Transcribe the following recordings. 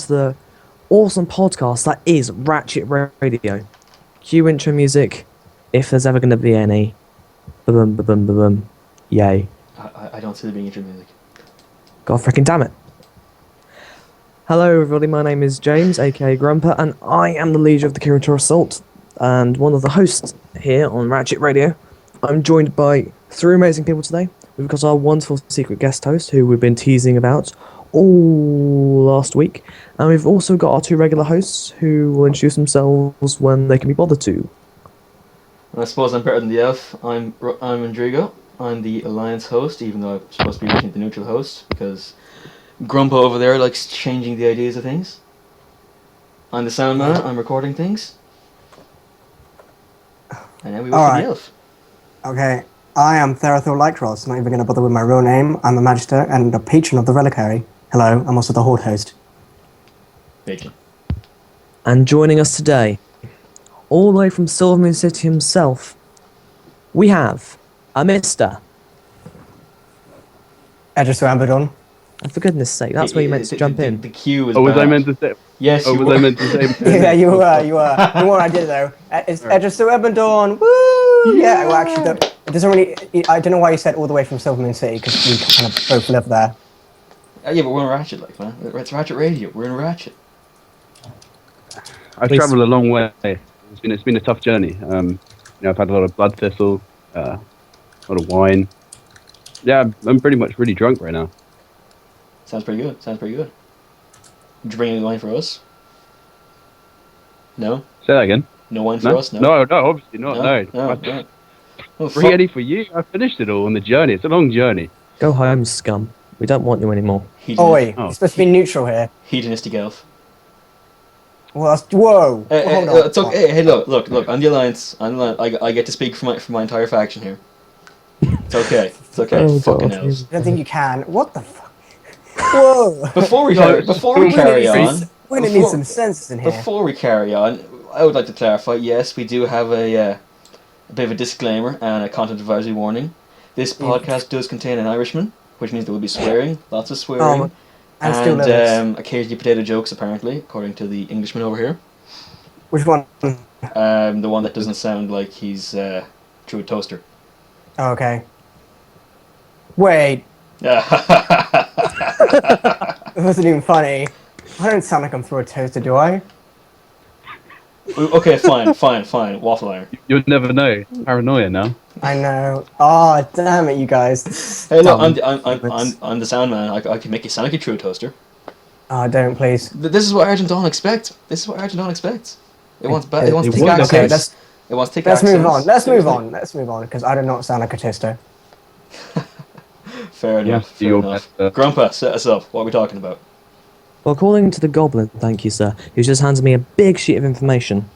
to the awesome podcast that is Ratchet Radio. Cue intro music, if there's ever going to be any. Ba-bum, ba-bum, ba-bum. Yay. I don't see there being intro music. God freaking damn it. Hello everybody, my name is James, aka Grumpá, and I am the leader of the Curator Assault, and one of the hosts here on Ratchet Radio. I'm joined by three amazing people today. We've got our wonderful secret guest host, who we've been teasing about all last week, and we've also got our two regular hosts, who will introduce themselves when they can be bothered to. I suppose I'm better than the elf. I'm Andrígo. I'm the Alliance host, even though I'm supposed to be the neutral host, because Grumpá over there likes changing the ideas of things. I'm the sound man, I'm recording things. And then we watch the elf. Okay, I am Therethil Lycros, not even going to bother with my real name. I'm a Magister and a patron of the Reliquary. Hello, I'm also the Horde host. Bacon. And joining us today, all the way from Silvermoon City himself, we have a Mr. Edrasil. And for goodness sake, that's where you meant to jump in. The cue was was bad. I meant to say? Yes, you was were. I meant to say? Yeah, you were. You know what I did though? It's Edrasil. Woo! Yeah, well actually, it doesn't really. I don't know why you said all the way from Silvermoon City, because we kind of both live there. Yeah, but we're in Ratchet, like, man. It's Ratchet Radio. We're in Ratchet. I've travelled a long way. It's been a tough journey. I've had a lot of blood thistle, a lot of wine. Yeah, I'm pretty much really drunk right now. Sounds pretty good. Did you bring any wine for us? No? Say that again. No wine for us? No, obviously not. No. Oh, Bring any for you. I finished it all on the journey. It's a long journey. Go home, scum. We don't want you anymore. Wait, it's supposed to be neutral here. Hedonistic elf. Well, whoa. Hold on. It's okay. Hey, look. I'm the Alliance. I get to speak for my entire faction here. It's okay. Oh, Fucking God. elves. I don't think you can. What the fuck? Whoa. Before we carry on, We're gonna need some senses in here. Before we carry on, I would like to clarify. Yes, we do have a bit of a disclaimer and a content advisory warning. This podcast does contain an Irishman, which means there will be swearing, lots of swearing, and occasionally potato jokes. Apparently, according to the Englishman over here. Which one? The one that doesn't sound like he's through a toaster. Oh, okay. Wait. It wasn't even funny. I don't sound like I'm through a toaster, do I? Okay, fine. Waffle iron. You'll never know. Paranoia now. I know. Oh, damn it, you guys. Hey, look, I'm the sound man. I can make you sound like a true toaster. Oh, don't, please. This is what Argent Dawn expects. It wants to take Okay, accents. let's move on. Let's move on, because I do not sound like a toaster. Fair enough. Grumpá, set us up. What are we talking about? Well, according to the Goblin, thank you, sir, who just hands me a big sheet of information.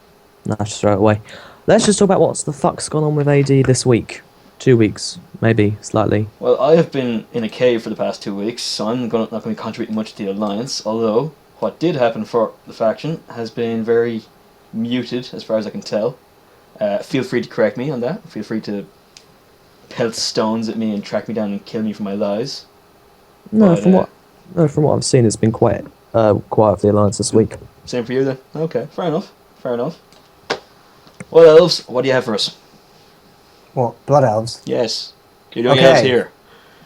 Nah, just throw it away. Let's just talk about what's the fuck's gone on with AD this week. 2 weeks, maybe, slightly. Well, I have been in a cave for the past 2 weeks, so I'm not going to be contributing much to the Alliance, although what did happen for the faction has been very muted, as far as I can tell. Feel free to correct me on that. Feel free to pelt stones at me and track me down and kill me for my lies. No, from what I've seen, it's been quiet for the Alliance this week. Same for you then? Okay, fair enough. What elves? What do you have for us? What, Blood Elves? Yes. You're doing elves here.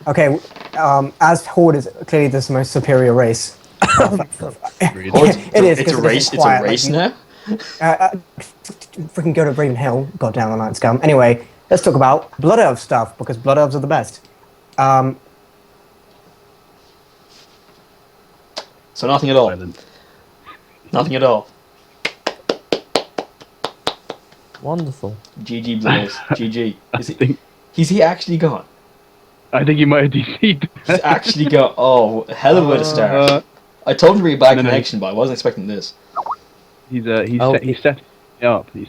Okay, as Horde is clearly the most superior race. It is. It's a race. It's a race now. Freaking go to Raven Hill. Goddamn Alliance scum. Anyway, let's talk about Blood Elf stuff, because Blood Elves are the best. So nothing at all. Nothing at all. Wonderful. GG Blaze. GG. Is he actually gone? I think he might have DC'd. He's actually gone. Oh, hell of a way to start. I told him to be a bad connection, but I wasn't expecting this. He's setting it up. He's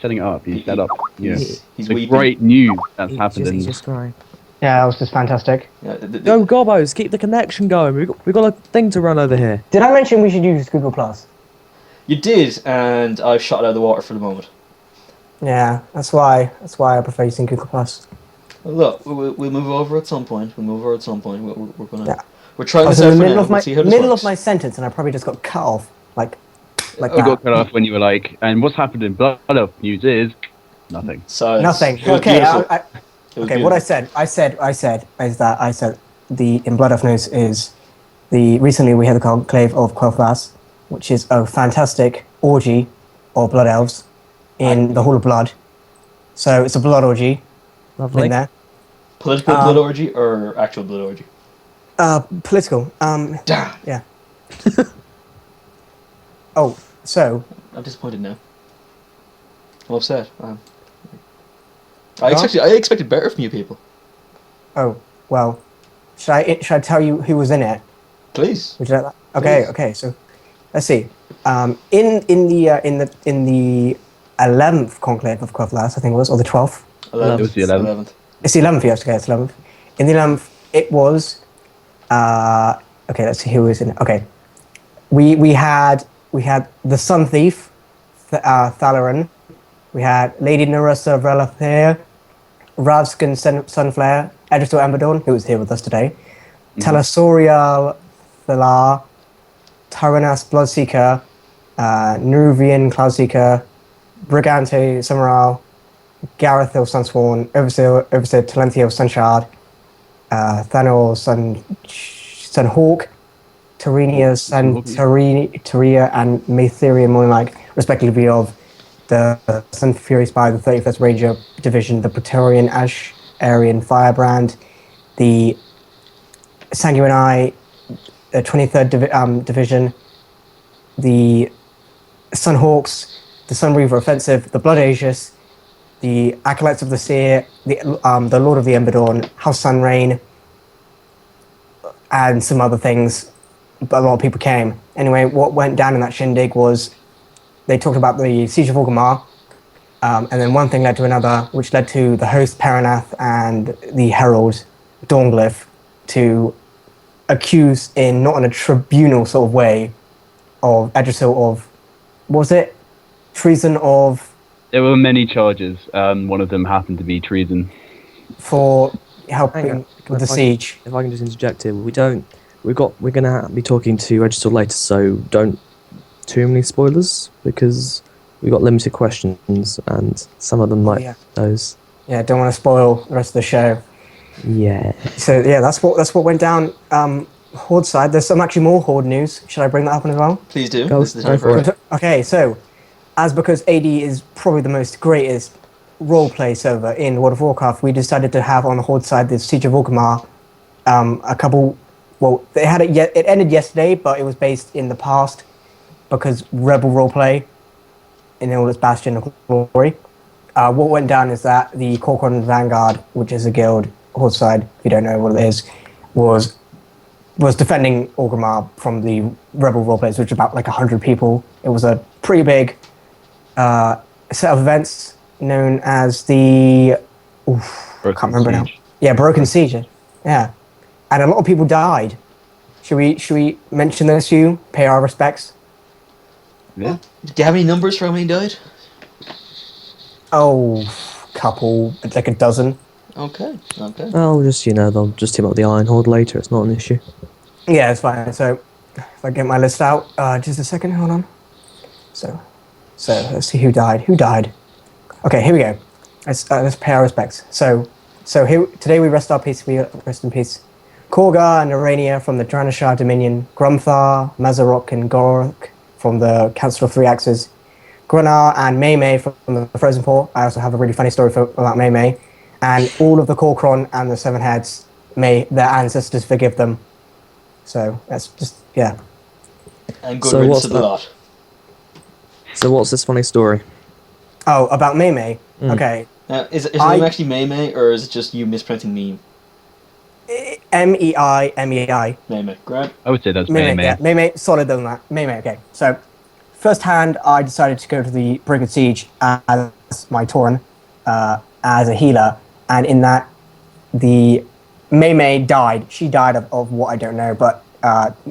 setting it up. He's set up. Yeah. He's the great news that's happened. He's just crying. Yeah, that was just fantastic. Yeah, Go Gobbos, keep the connection going. We've got a thing to run over here. Did I mention we should use Google Plus? You did, and I've shot it out of the water for the moment. Yeah, that's why I prefer using Google Plus. Well, look, we'll move over at some point. We're gonna. Yeah. We're trying I was this in out the for middle now. of my We'll see how this works. my sentence, and I probably just got cut off. like I that. got cut off when you were like, and what's happened in Blood Elf news is nothing. So Nothing. It was Okay. beautiful. Okay. What I said is that I said the in Blood Elf news is recently we had the Conclave of Quel'Thas, which is a fantastic orgy of Blood Elves in the Hall of Blood. So it's a blood orgy Lovely. in there. Political blood orgy or actual blood orgy? Political. Damn. Yeah. Oh, so I'm disappointed now. I'm upset. I expected better from you people. oh well. Should I tell you who was in it? Please. Would you like that? Okay. Please. Okay. So let's see. In the 11th conclave of Quel'Thas, I think it was, or the 12th. 11th. It was the 11th. It's the 11th. Yes. Okay. It's 11th. In the 11th, it was. Okay. Let's see who was in it. Okay. We had the Sun Thief, Thalaran. We had Lady Narissa Velathair, Ravskin Sunflare, Edrasil Embadorn, who was here with us today, Talasorial Thalar, Tyrannus Bloodseeker, Neruvian Cloudseeker, Brigante Summeral, Garethil Sunsworn, Overseer Talenthiel Sunshard, Thanor Sunhawk, Terenia Teria, and Matheria Moonlight, respectively, of the Sun Fury Spy, the 31st Ranger Division, the Praetorian Ash Aryan Firebrand, the Sanguinai, the 23rd Division, the Sunhawks, the Sunreaver Offensive, the Blood Aegis, the Acolytes of the Seer, the Lord of the Embadorn, House Sunrain, and some other things. But a lot of people came. Anyway, what went down in that shindig was they talked about the Siege of Orgrimmar, and then one thing led to another, which led to the host Perinath and the Herald Dawnglif to accuse, not in a tribunal sort of way, of Edrisil of, what was it? Treason of... There were many charges. One of them happened to be treason. For helping with the siege. If I can just interject here, we're going to be talking to Register later, so don't too many spoilers, because we've got limited questions and some of them might those. Yeah, don't want to spoil the rest of the show. Yeah. So yeah, that's what went down Horde side. There's some actually more Horde news. Should I bring that up as well? Please do. Go This is the time for for it. Okay, so because AD is probably the most greatest roleplay server in World of Warcraft, we decided to have on the Horde side the Siege of Orgrimmar. A couple. Well, it ended yesterday, but it was based in the past because Rebel roleplay in all its bastion of glory. What went down is that the Corcoran Vanguard, which is a guild Horde side, if you don't know what it is, was defending Orgrimmar from the Rebel roleplayers, which was about like 100 people. It was a pretty big set of events known as the... I can't remember now. Yeah, Broken Siege. Yeah. And a lot of people died. Should we mention those few? Pay our respects? Yeah. Do you have any numbers for how many died? Oh, couple, like a dozen. Okay. Well, they'll just team up the Iron Horde later. It's not an issue. Yeah, it's fine. So, if I get my list out, just a second, hold on. So let's see who died. Who died? Okay, here we go. Let's pay our respects. So here today we rest our peace. We rest in peace. Korgar and Arania from the Dranashar Dominion. Grumthar, Mazarok, and Gorok from the Council of Three Axes. Grunar and Maymay from the Frozen Port. I also have a really funny story about Maymay. And all of the Corcoran and the Seven Heads, may their ancestors forgive them. So that's just, yeah. And good riddance to the lot. So what's this funny story? Oh, about Maymay? Okay. Is it actually Maymay, or is it just you mispronouncing meme? Meimei. Maymay. Grant? I would say that's Maymay. May. Yeah, Maymay, solid than that. Maymay, okay. So, first hand, I decided to go to the Brigade Siege as my Tauren, as a healer, and in that, the Maymay died. She died of what I don't know, but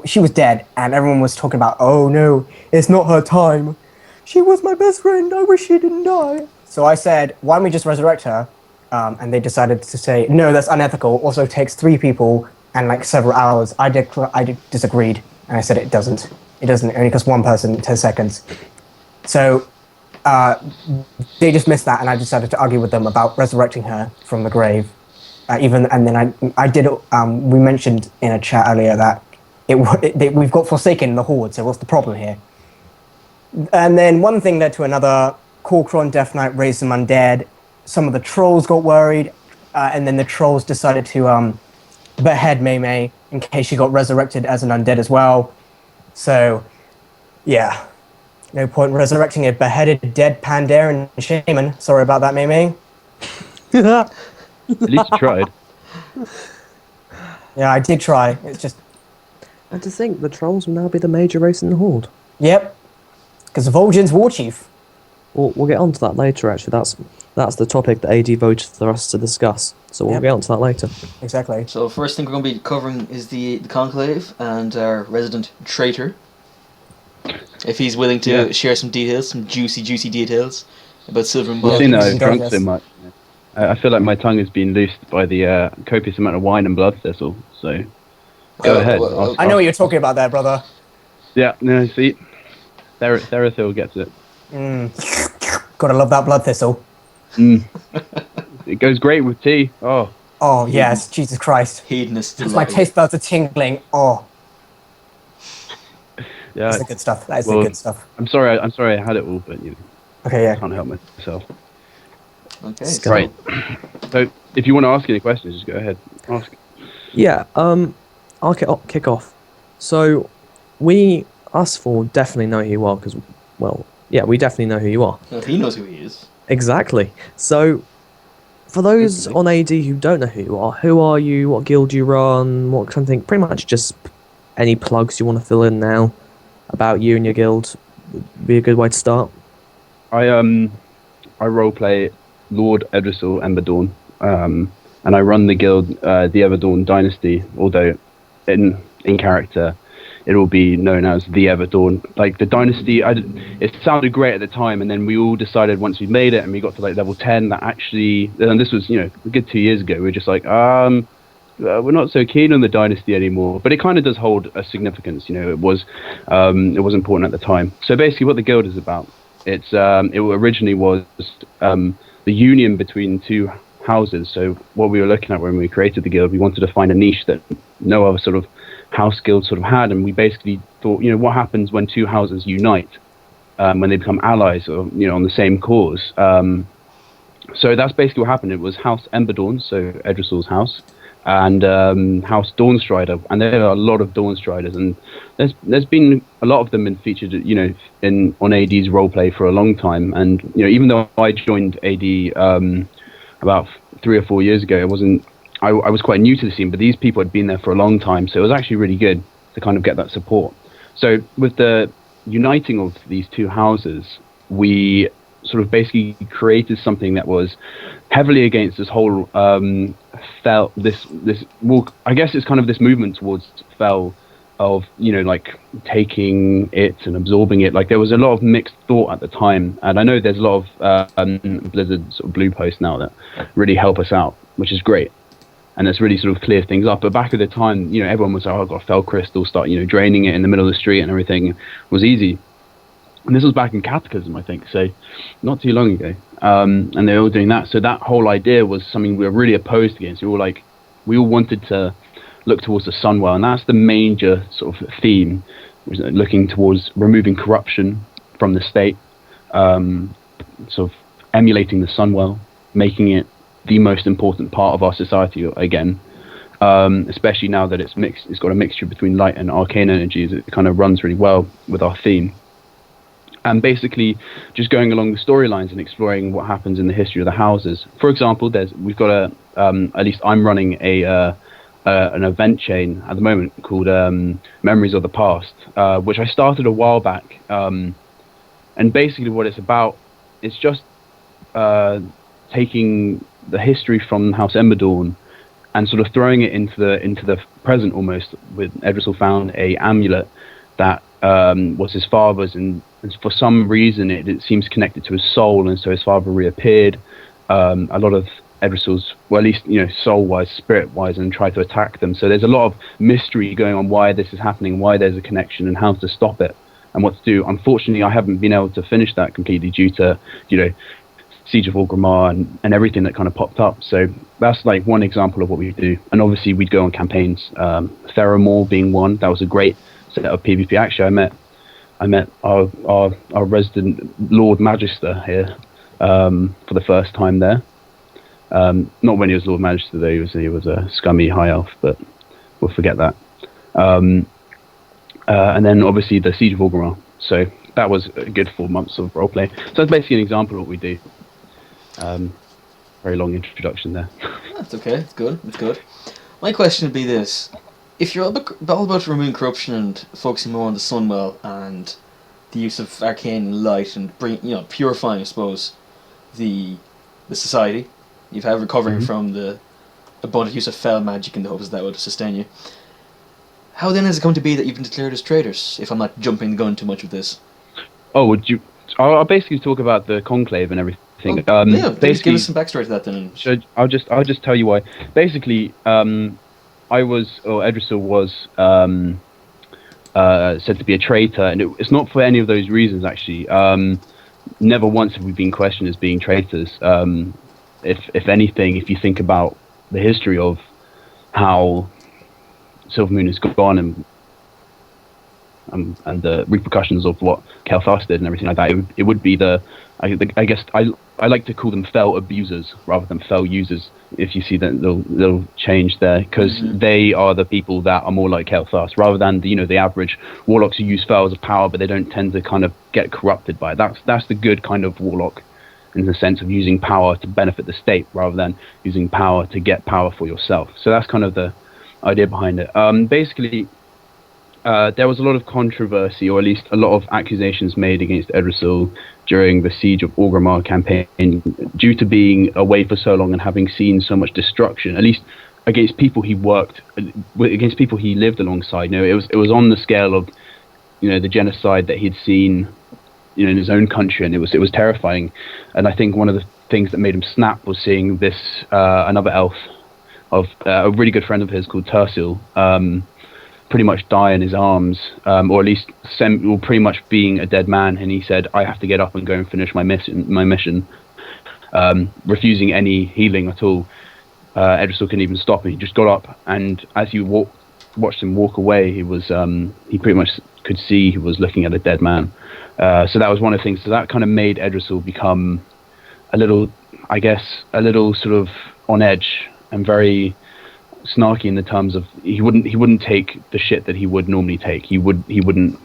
she was dead, and everyone was talking about, oh no, it's not her time. She was my best friend, I wish she didn't die. So I said, why don't we just resurrect her? And they decided to say, no, that's unethical. Also takes 3 people and like several hours. I disagreed, and I said it doesn't. It doesn't. It only costs one person 10 seconds. So they just missed that, and I decided to argue with them about resurrecting her from the grave. And then I did. We mentioned in a chat earlier that we've got Forsaken in the Horde. So what's the problem here? And then one thing led to another. Corcoran Death Knight raised some undead. Some of the trolls got worried, and then the trolls decided to behead Mei in case she got resurrected as an undead as well. So, yeah. No point resurrecting a beheaded dead Pandaren shaman. Sorry about that, Mei. At least you tried. Yeah, I did try. It's just... And to think, the trolls will now be the major race in the Horde. Yep. Because of Vol'jin's Warchief. We'll get onto that later, actually. That's the topic that AD voted for us to discuss. So we'll get onto that later. Exactly. So first thing we're going to be covering is the Conclave and our resident traitor. If he's willing to share some details, some juicy details about Silver and Blood. I've seen that I've drunk so much. I feel like my tongue has been loosed by the copious amount of wine and blood thistle. So go ahead. I know what you're talking about there, brother. Yeah, no, see, Therethil gets it. Gotta love that blood thistle. It goes great with tea. Oh yes, Jesus Christ. Hedonist. My taste buds are tingling. Oh. Yeah, that's the good stuff. That is the good stuff. I'm sorry I had it all, but okay, yeah. I can't help myself. Okay. Right. So if you want to ask any questions, just go ahead. Ask. Yeah, I'll kick off. So us four definitely know who you are because, well, yeah, we definitely know who you are. Well, he knows who he is. Exactly. So, for those on AD who don't know who are you, what guild you run, what kind of thing, pretty much just any plugs you want to fill in now about you and your guild would be a good way to start. I roleplay Lord Edrisil Emberdawn, and I run the guild, the Everdawn Dynasty, although in character it will be known as the Everdawn. Like the Dynasty, it sounded great at the time, and then we all decided once we made it and we got to like level 10 that actually, and this was a good 2 years ago, we were just like, we're not so keen on the Dynasty anymore. But it kind of does hold a significance. It was important at the time. So basically, what the guild is about, it originally was the union between two houses. So what we were looking at when we created the guild, we wanted to find a niche that no other sort of house guild sort of had, and we basically thought, what happens when two houses unite, when they become allies or on the same cause. So that's basically what happened. It was House Emberdawn, so Edrisil's house, and House Dawnstrider, and there are a lot of Dawnstriders, and there's been a lot of them been featured, on AD's roleplay for a long time. And even though I joined AD about 3 or 4 years ago, I was quite new to the scene, but these people had been there for a long time, so it was actually really good to kind of get that support. So with the uniting of these two houses, we sort of basically created something that was heavily against this whole I guess it's kind of this movement towards Fel of like taking it and absorbing it. Like there was a lot of mixed thought at the time, and I know there's a lot of Blizzard sort of blue posts now that really help us out, which is great, and that's really sort of cleared things up. But back at the time, everyone was like, I've got a Fel crystal, start draining it in the middle of the street, and everything was easy. And this was back in Cataclysm, I think, so not too long ago. And they were all doing that. So that whole idea was something we were really opposed against. We all wanted to look towards the Sunwell, and that's the major sort of theme, was looking towards removing corruption from the state, sort of emulating the Sunwell, making it the most important part of our society again. Especially now that it's got a mixture between light and arcane energies. It kind of runs really well with our theme. And basically just going along the storylines and exploring what happens in the history of the houses. For example, we've got at least I'm running an event chain at the moment called Memories of the Past, which I started a while back. And basically what it's about, it's just taking the history from House Emberdawn and sort of throwing it into the present almost. With Edrisil found a amulet that was his father's, and for some reason it seems connected to his soul, and so his father reappeared. A lot of Edrasil's, well, at least, soul-wise, spirit-wise, and try to attack them. So there's a lot of mystery going on why this is happening, why there's a connection, and how to stop it, and what to do. Unfortunately, I haven't been able to finish that completely due to, Siege of Orgrimmar and everything that kind of popped up. So that's like one example of what we do. And obviously we'd go on campaigns, Theramore being one. That was a great set of PvP. Actually, I met our resident Lord Magister here for the first time there. Not when he was Lord Magister though, he was a scummy high elf, but we'll forget that. And then obviously the Siege of Orgrimmar. So that was a good 4 months of roleplay. So that's basically an example of what we do. Very long introduction there. That's okay. It's good. It's good. My question would be this: if you're all about removing corruption and focusing more on the Sunwell and the use of arcane light and purifying, I suppose, the society, you've had recovering from the abundant use of fell magic in the hopes that would sustain you. How then is it going to be that you've been declared as traitors? If I'm not jumping the gun too much with this. Oh, would you? I'll basically talk about the Conclave and everything. Please give us some backstory to that then. I'll just tell you why. Basically, Edrisil was said to be a traitor, and it's not for any of those reasons actually. Never once have we been questioned as being traitors. If anything, if you think about the history of how Silvermoon has gone and the repercussions of what Kael'thas did and everything like that, it would be I guess I like to call them fell abusers rather than fell users. If you see that little change there, because they are the people that are more like Kael'thas rather than the average warlocks who use fells of power, but they don't tend to kind of get corrupted by it. That's the good kind of warlock, in the sense of using power to benefit the state rather than using power to get power for yourself. So that's kind of the idea behind it. Basically, there was a lot of controversy, or at least a lot of accusations made against Edrasil during the Siege of Orgrimmar campaign, due to being away for so long and having seen so much destruction, at least against people he worked, against people he lived alongside. It was on the scale of, the genocide that he'd seen, in his own country, and it was terrifying. And I think one of the things that made him snap was seeing this another elf of a really good friend of his called Therethil, pretty much die in his arms, or at least pretty much being a dead man. And he said, I have to get up and go and finish my mission, refusing any healing at all. Edrasil couldn't even stop him. He just got up, and as you watched him walk away, he pretty much could see he was looking at a dead man. So that was one of the things. So that kind of made Edrasil become a little sort of on edge and very snarky in the terms of he wouldn't take the shit that he would normally take. He wouldn't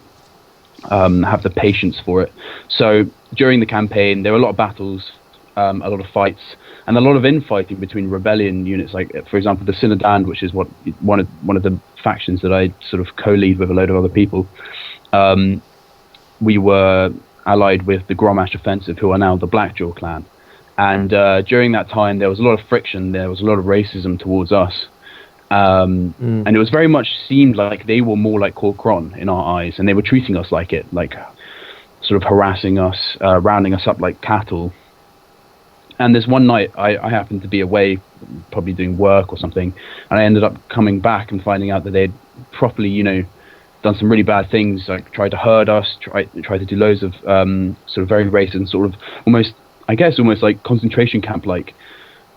have the patience for it. So during the campaign, there were a lot of battles, a lot of fights, and a lot of infighting between rebellion units. Like, for example, the Synodand, which is one of the factions that I sort of co-lead with a load of other people. We were allied with the Grommash Offensive, who are now the Blackjaw clan. And during that time, there was a lot of friction. There was a lot of racism towards us. And it was very much seemed like they were more like Corcron in our eyes, and they were treating us like it, like sort of harassing us, rounding us up like cattle. And this one night, I happened to be away, probably doing work or something, and I ended up coming back and finding out that they'd properly, done some really bad things, like tried to herd us, tried to do loads of sort of very racist, sort of almost like concentration camp like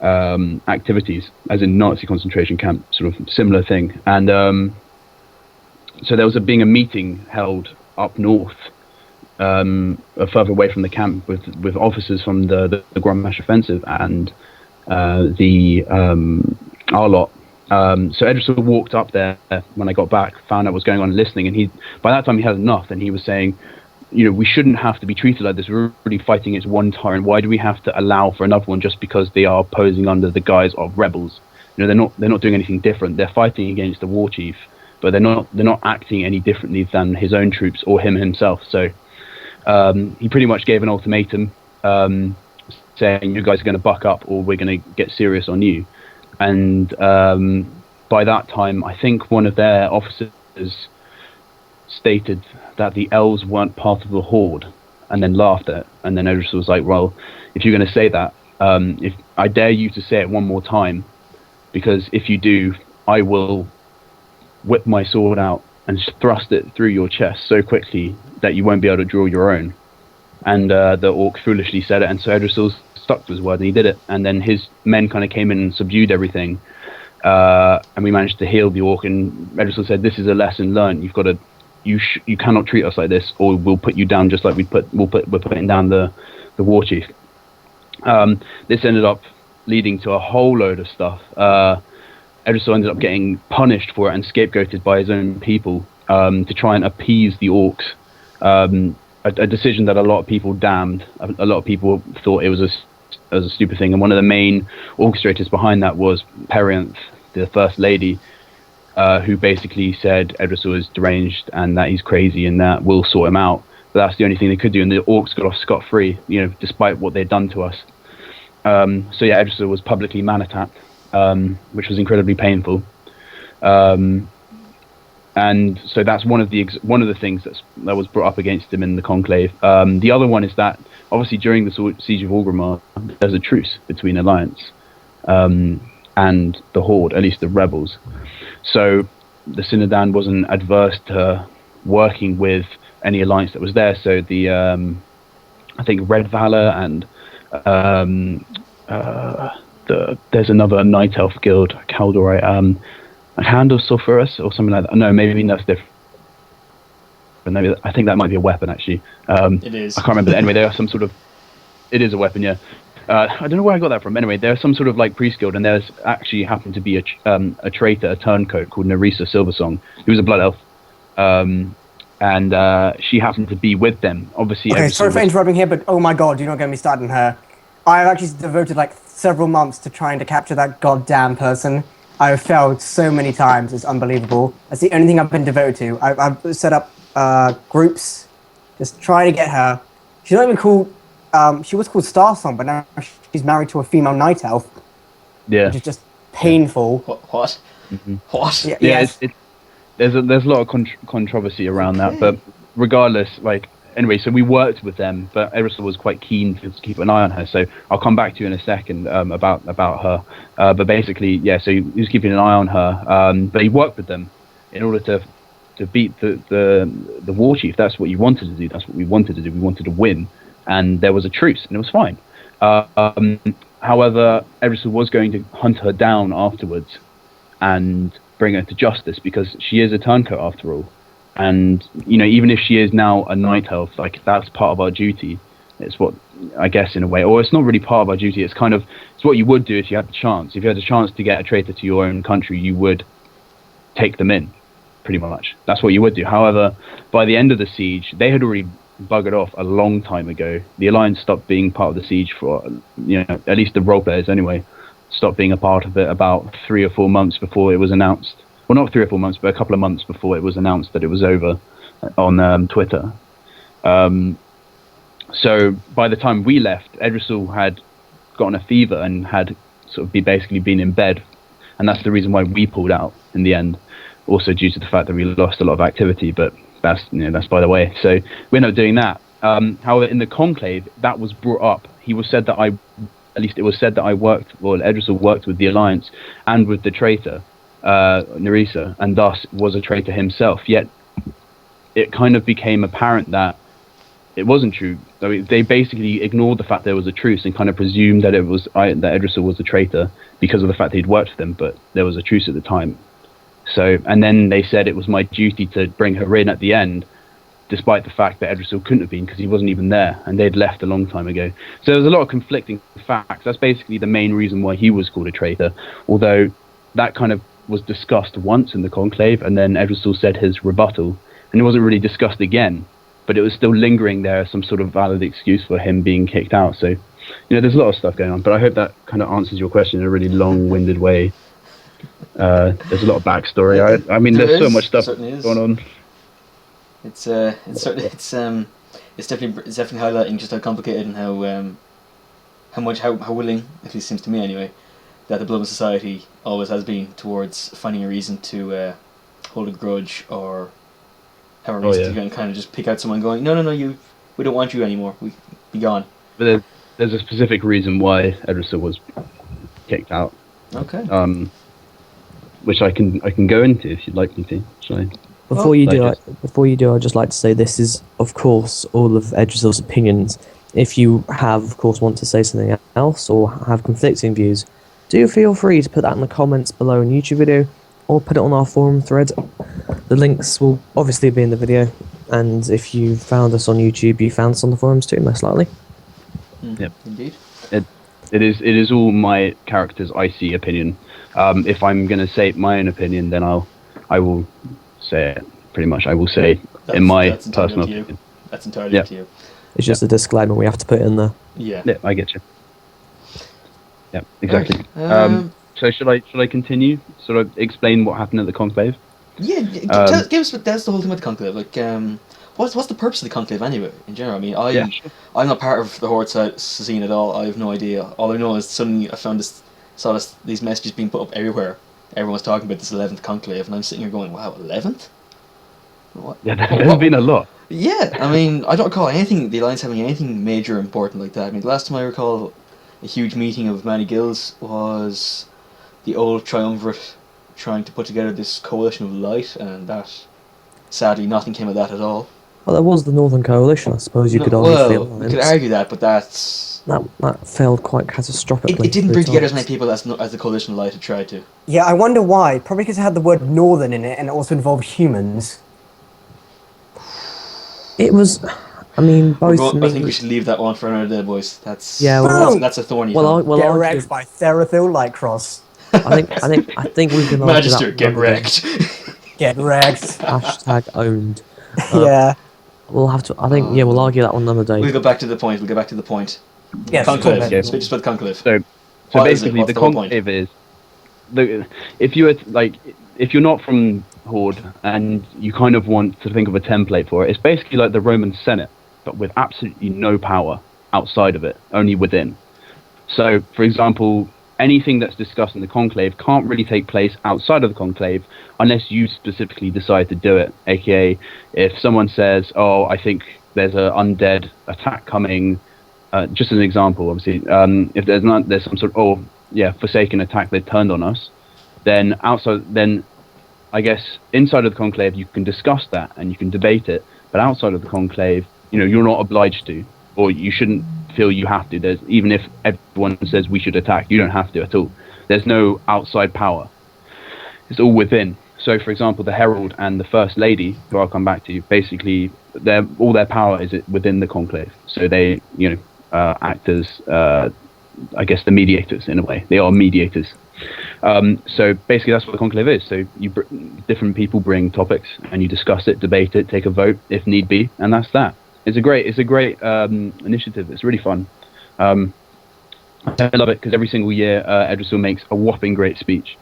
activities, as in Nazi concentration camp, sort of similar thing. And so there was being a meeting held up north, further away from the camp, with officers from the Grommash Offensive and our lot. So Edrasil walked up there when I got back, found out what was going on, listening, and by that time he had enough, and he was saying, we shouldn't have to be treated like this. We're really fighting against one tyrant. Why do we have to allow for another one just because they are posing under the guise of rebels? They're not doing anything different. They're fighting against the Warchief, but they're not acting any differently than his own troops or himself. So he pretty much gave an ultimatum, saying, you guys are going to buck up or we're going to get serious on you. And by that time, I think one of their officers stated that the elves weren't part of the Horde, and then laughed at it. And then Edrasil was like, well, if you're going to say that, If I dare you to say it one more time, because if you do, I will whip my sword out and thrust it through your chest so quickly that you won't be able to draw your own. And the orc foolishly said it, and so Edrasil stuck to his word, and he did it. And then his men kind of came in and subdued everything, and we managed to heal the orc. And Edrasil said, "This is a lesson learned. You've got to, you cannot treat us like this, or we'll put you down just like we're putting down the Warchief." This ended up leading to a whole load of stuff. Edrasil ended up getting punished for it and scapegoated by his own people to try and appease the orcs. A decision that a lot of people damned. A lot of people thought it was a stupid thing, and one of the main orchestrators behind that was Eleventh, the First Lady, who basically said Edrasil is deranged and that he's crazy and that we'll sort him out. But that's the only thing they could do, and the orcs got off scot-free, despite what they'd done to us. So yeah, Edrasil was publicly man-attacked, which was incredibly painful. And so that's one of the things that was brought up against him in the Conclave. The other one is that obviously during the siege of Orgrimmar, there's a truce between Alliance and the Horde, at least the rebels. So the Synodan wasn't adverse to working with any alliance that was there. So the I think Red Valor and there's another Night Elf guild, Kaldorite. A Hand of Sulphurus or something like that. No, maybe that's different. But maybe I think that might be a weapon actually. It is. I can't remember. Anyway, there are some sort of. It is a weapon, yeah. I don't know where I got that from. Anyway, there's some sort of like priest guild, and there's actually happened to be a traitor, a turncoat called Nerissa Silversong, who was a blood elf, and she happened to be with them. Obviously. Okay, sorry for interrupting here, but oh my god, you're not going to be starting her. I've actually devoted like several months to trying to capture that goddamn person. I've failed so many times, it's unbelievable. That's the only thing I've been devoted to. I've set up groups, just trying to get her. She's not even called, she was called Starsong, but now she's married to a female night elf. Yeah. Which is just painful. What? Mm-hmm. What? Yeah, yes. There's a lot of controversy around that, but regardless, anyway, so we worked with them, but Edrasil was quite keen to keep an eye on her. So I'll come back to you in a second about her. But basically, yeah. So he was keeping an eye on her, but he worked with them in order to beat the Warchief. That's what you wanted to do. That's what we wanted to do. We wanted to win, and there was a truce, and it was fine. However, Edrasil was going to hunt her down afterwards and bring her to justice because she is a turncoat after all. And even if she is now a night elf, that's part of our duty. It's what I guess in a way, or it's not really part of our duty. It's what you would do if you had the chance. If you had the chance to get a traitor to your own country, you would take them in, pretty much. That's what you would do. However, by the end of the siege, they had already buggered off a long time ago. The Alliance stopped being part of the siege for at least the roleplayers anyway, stopped being a part of it about 3 or 4 months before it was announced. Well, not 3 or 4 months, but a couple of months before it was announced that it was over on Twitter. So by the time we left, Edrasil had gotten a fever and had sort of basically been in bed, and that's the reason why we pulled out in the end. Also due to the fact that we lost a lot of activity, but that's by the way. So we ended up doing that. However, in the Conclave, that was brought up. It was said that Edrasil worked with the Alliance and with the traitor. Nerissa, and thus was a traitor himself. Yet it kind of became apparent that it wasn't true. I mean, they basically ignored the fact there was a truce and kind of presumed that that Edrasil was a traitor because of the fact that he'd worked for them, but there was a truce at the time. So, and then they said it was my duty to bring her in at the end, despite the fact that Edrasil couldn't have been because he wasn't even there and they'd left a long time ago. So there's a lot of conflicting facts. That's basically the main reason why he was called a traitor, although that kind of was discussed once in the Conclave, and then Edrasil said his rebuttal, and it wasn't really discussed again, but it was still lingering there as some sort of valid excuse for him being kicked out. So, there's a lot of stuff going on, but I hope that kind of answers your question in a really long-winded way. There's a lot of backstory. I mean, there's so much stuff going on. It's definitely highlighting just how complicated and how willing, at least seems to me anyway, that the Blood Society always has been towards finding a reason to hold a grudge or have a reason to kind of just pick out someone going, no, we don't want you anymore, be gone. But there's a specific reason why Edrasil was kicked out. Okay. Which I can go into if you'd like me to. Shall I? Before you do, digest? I'd just like to say this is, of course, all of Edrasil's opinions. If you have, of course, want to say something else or have conflicting views, do feel free to put that in the comments below on YouTube video or put it on our forum thread. The links will obviously be in the video, and if you found us on YouTube, you found us on the forums too, most likely. Yep. Indeed. It is all my character's icy opinion. If I'm going to say my own opinion, then I will say it. Pretty much, I will say in my personal opinion. That's entirely up to you. It's just a disclaimer we have to put in there. Yeah. Yeah, I get you. Yeah, exactly. Right. So should I continue? Sort of explain what happened at the Conclave? Yeah, give us. That's the whole thing with the Conclave. Like, what's the purpose of the Conclave anyway? In general, I mean, I'm not part of the Horde scene at all. I have no idea. All I know is suddenly I saw these messages being put up everywhere. Everyone's talking about this 11th Conclave, and I'm sitting here going, "Wow, 11th? What?" Yeah, there's been a lot. Yeah, I mean, I don't recall the Alliance having anything major important like that. I mean, the last time I recall a huge meeting of many guilds was the old Triumvirate trying to put together this coalition of light, and that, sadly, nothing came of that at all. Well, there was the Northern Coalition, I suppose you could argue. Well, you could argue that, but that's... That failed quite catastrophically. It didn't bring together as many people as the Coalition of Light had tried to. Yeah, I wonder why. Probably because it had the word northern in it and it also involved humans. It was... I mean, both... I think we should leave that one for another day, boys. That's a thorny Get wrecked by Therethil Lightcross. I think we can... Magister, get wrecked. Get wrecked. Hashtag owned. Yeah. We'll have to... I think, we'll argue that one another day. We'll go back to the point. Yes, Conclave. Just about the Conclave. So basically, the Conclave is... If you're not from Horde and you kind of want to think of a template for it, it's basically like the Roman Senate, but with absolutely no power outside of it, only within. So, for example, anything that's discussed in the Conclave can't really take place outside of the Conclave unless you specifically decide to do it. AKA, if someone says, "Oh, I think there's an undead attack coming," just as an example, obviously, if there's some sort of Forsaken attack they've turned on us, then I guess inside of the Conclave you can discuss that and you can debate it, but outside of the Conclave, you're not obliged to, or you shouldn't feel you have to. Even if everyone says we should attack, you don't have to at all. There's no outside power. It's all within. So, for example, the Herald and the First Lady, who I'll come back to, basically, all their power is within the Conclave. So they, act as, I guess, the mediators in a way. They are mediators. So basically, that's what the Conclave is. So different people bring topics, and you discuss it, debate it, take a vote if need be, and that's that. It's a great initiative. It's really fun. I love it because every single year, Edrasil makes a whopping great speech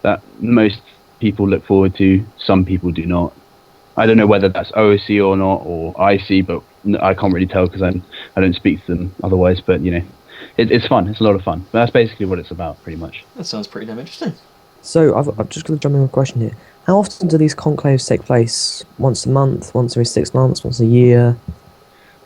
that most people look forward to. Some people do not. I don't know whether that's OOC or not, or IC, but I can't really tell because I don't speak to them otherwise. But it's fun. It's a lot of fun. But that's basically what it's about, pretty much. That sounds pretty damn interesting. So I've just got to jump in with a question here. How often do these conclaves take place? Once a month? Once every 6 months? Once a year?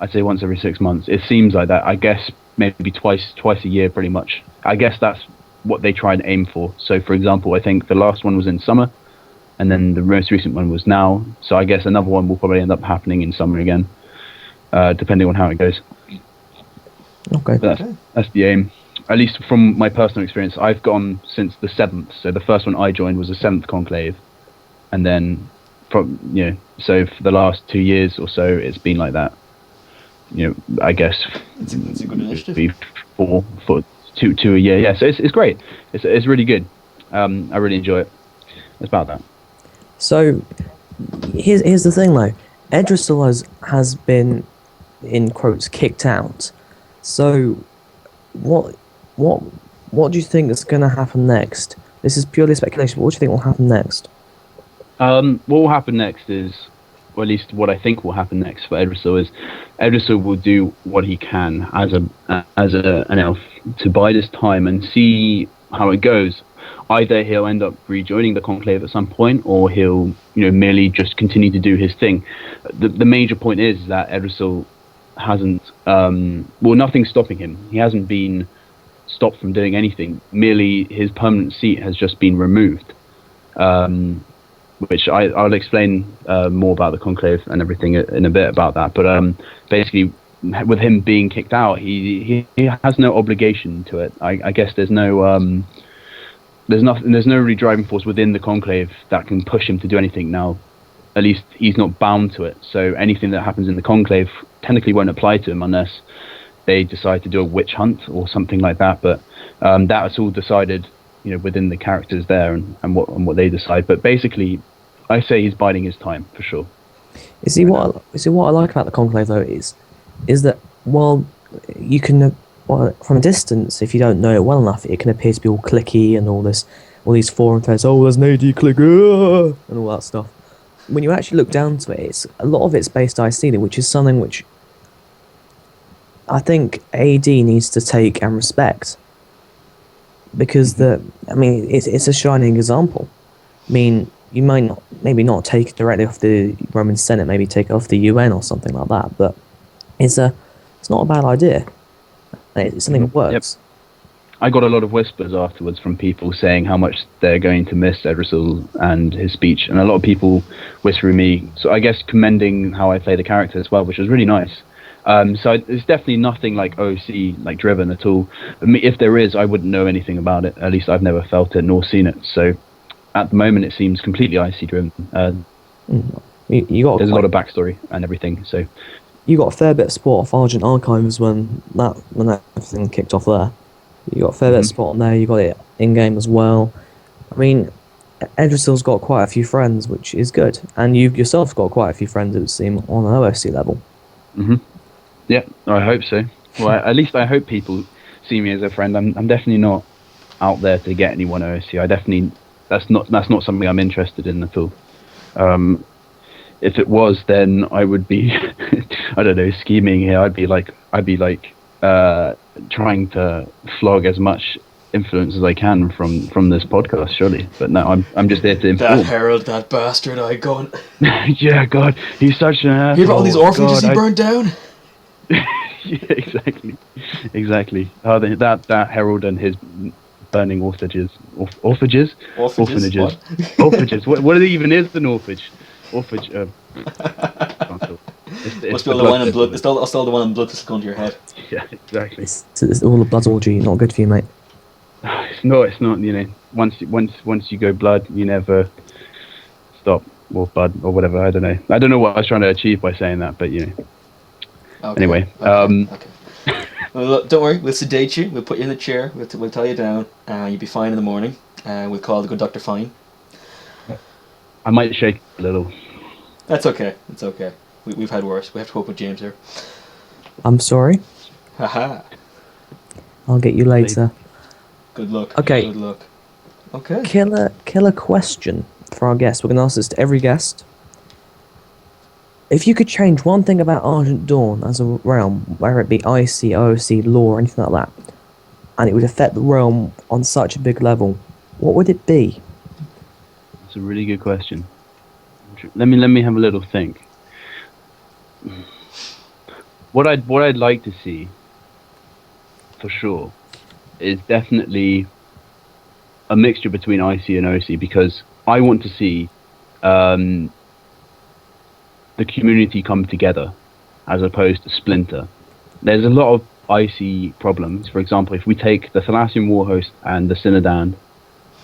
I'd say once every 6 months. It seems like that. I guess maybe twice a year, pretty much. I guess that's what they try and aim for. So, for example, I think the last one was in summer, and then the most recent one was now. So I guess another one will probably end up happening in summer again, depending on how it goes. Okay. But that's the aim. At least from my personal experience, I've gone since the 7th. So the first one I joined was the 7th conclave, and then so for the last 2 years or so, it's been like that. I guess it's a good initiative. For two a year. Yeah, so it's great. It's really good. I really enjoy it. It's about that. So here's the thing though. Edrisil has been, in quotes, kicked out. So what do you think is going to happen next? This is purely speculation, but what do you think will happen next? What will happen next is, or at least what I think will happen next for Edrasil, is Edrasil will do what he can as an elf to bide his time and see how it goes. Either he'll end up rejoining the conclave at some point, or he'll merely just continue to do his thing. The major point is that Edrasil hasn't. Nothing's stopping him. He hasn't been stopped from doing anything. Merely his permanent seat has just been removed. Which I'll explain more about the Conclave and everything in a bit about that. But basically, with him being kicked out, he has no obligation to it. I guess there's no really driving force within the Conclave that can push him to do anything now. At least he's not bound to it. So anything that happens in the Conclave technically won't apply to him unless they decide to do a witch hunt or something like that. But that's all decided, within the characters there and what they decide. But basically, I say he's biding his time for sure. What I like about the Conclave though is that while you can, from a distance, if you don't know it well enough, it can appear to be all clicky and all these forum threads. Oh, there's an AD click, and all that stuff. When you actually look down to it, a lot of it's based IC, which is something which I think AD needs to take and respect, because it's a shining example. I mean, you might maybe not take it directly off the Roman Senate, maybe take it off the UN or something like that, but it's not a bad idea. It's something that works. Yep. I got a lot of whispers afterwards from people saying how much they're going to miss Edrasil and his speech, and a lot of people whispering me, so I guess commending how I play the character as well, which was really nice. So it's definitely nothing like OC driven at all. If there is, I wouldn't know anything about it. At least I've never felt it nor seen it. So at the moment, it seems completely IC driven. There's a lot of backstory and everything. So you got a fair bit of support off Argent Archives when that everything kicked off there. You got a fair bit of support on there. You got it in game as well. I mean, Edrasil's got quite a few friends, which is good, and you've yourself got quite a few friends, it would seem, on an OSC level. Yeah, I hope so. Well, at least I hope people see me as a friend. I'm definitely not out there to get anyone OSC. That's not something I'm interested in at all. If it was, then I would be, I don't know, scheming here. I'd be like trying to flog as much influence as I can from this podcast, surely. But no, I'm just there to inform. That Herald, that bastard, I going. Yeah, God, he's such an asshole. Hear about all these orphanages he burned down? Yeah, exactly. That Herald and his burning orphanages. Orphanages. What even is an orphanage? Orphanage. Must be all the wine and blood. It's all the wine and blood that's going to your head. Yeah, exactly. It's all the blood orgy. Not good for you, mate. It's not. Once you go blood, you never stop, or blood, or whatever. I don't know what I was trying to achieve by saying that, but Okay. Anyway. Okay. Well, look, don't worry. We'll sedate you. We'll put you in the chair. We'll tie you down. You'll be fine in the morning. We'll call the good Dr. Fine. I might shake a little. That's okay. It's okay. We've had worse. We have to cope with James here. I'm sorry. Haha. I'll get you later. Good luck. Okay. Good luck. Okay. Killer question for our guest. We're going to ask this to every guest. If you could change one thing about Argent Dawn as a realm, whether it be IC, OOC, lore, anything like that, and it would affect the realm on such a big level, what would it be? That's a really good question. Let me have a little think. What I'd like to see, for sure, is definitely a mixture between IC and OC, because I want to see the community come together as opposed to splinter. There's a lot of IC problems. For example, if we take the Thalassian Warhost and the Synodan,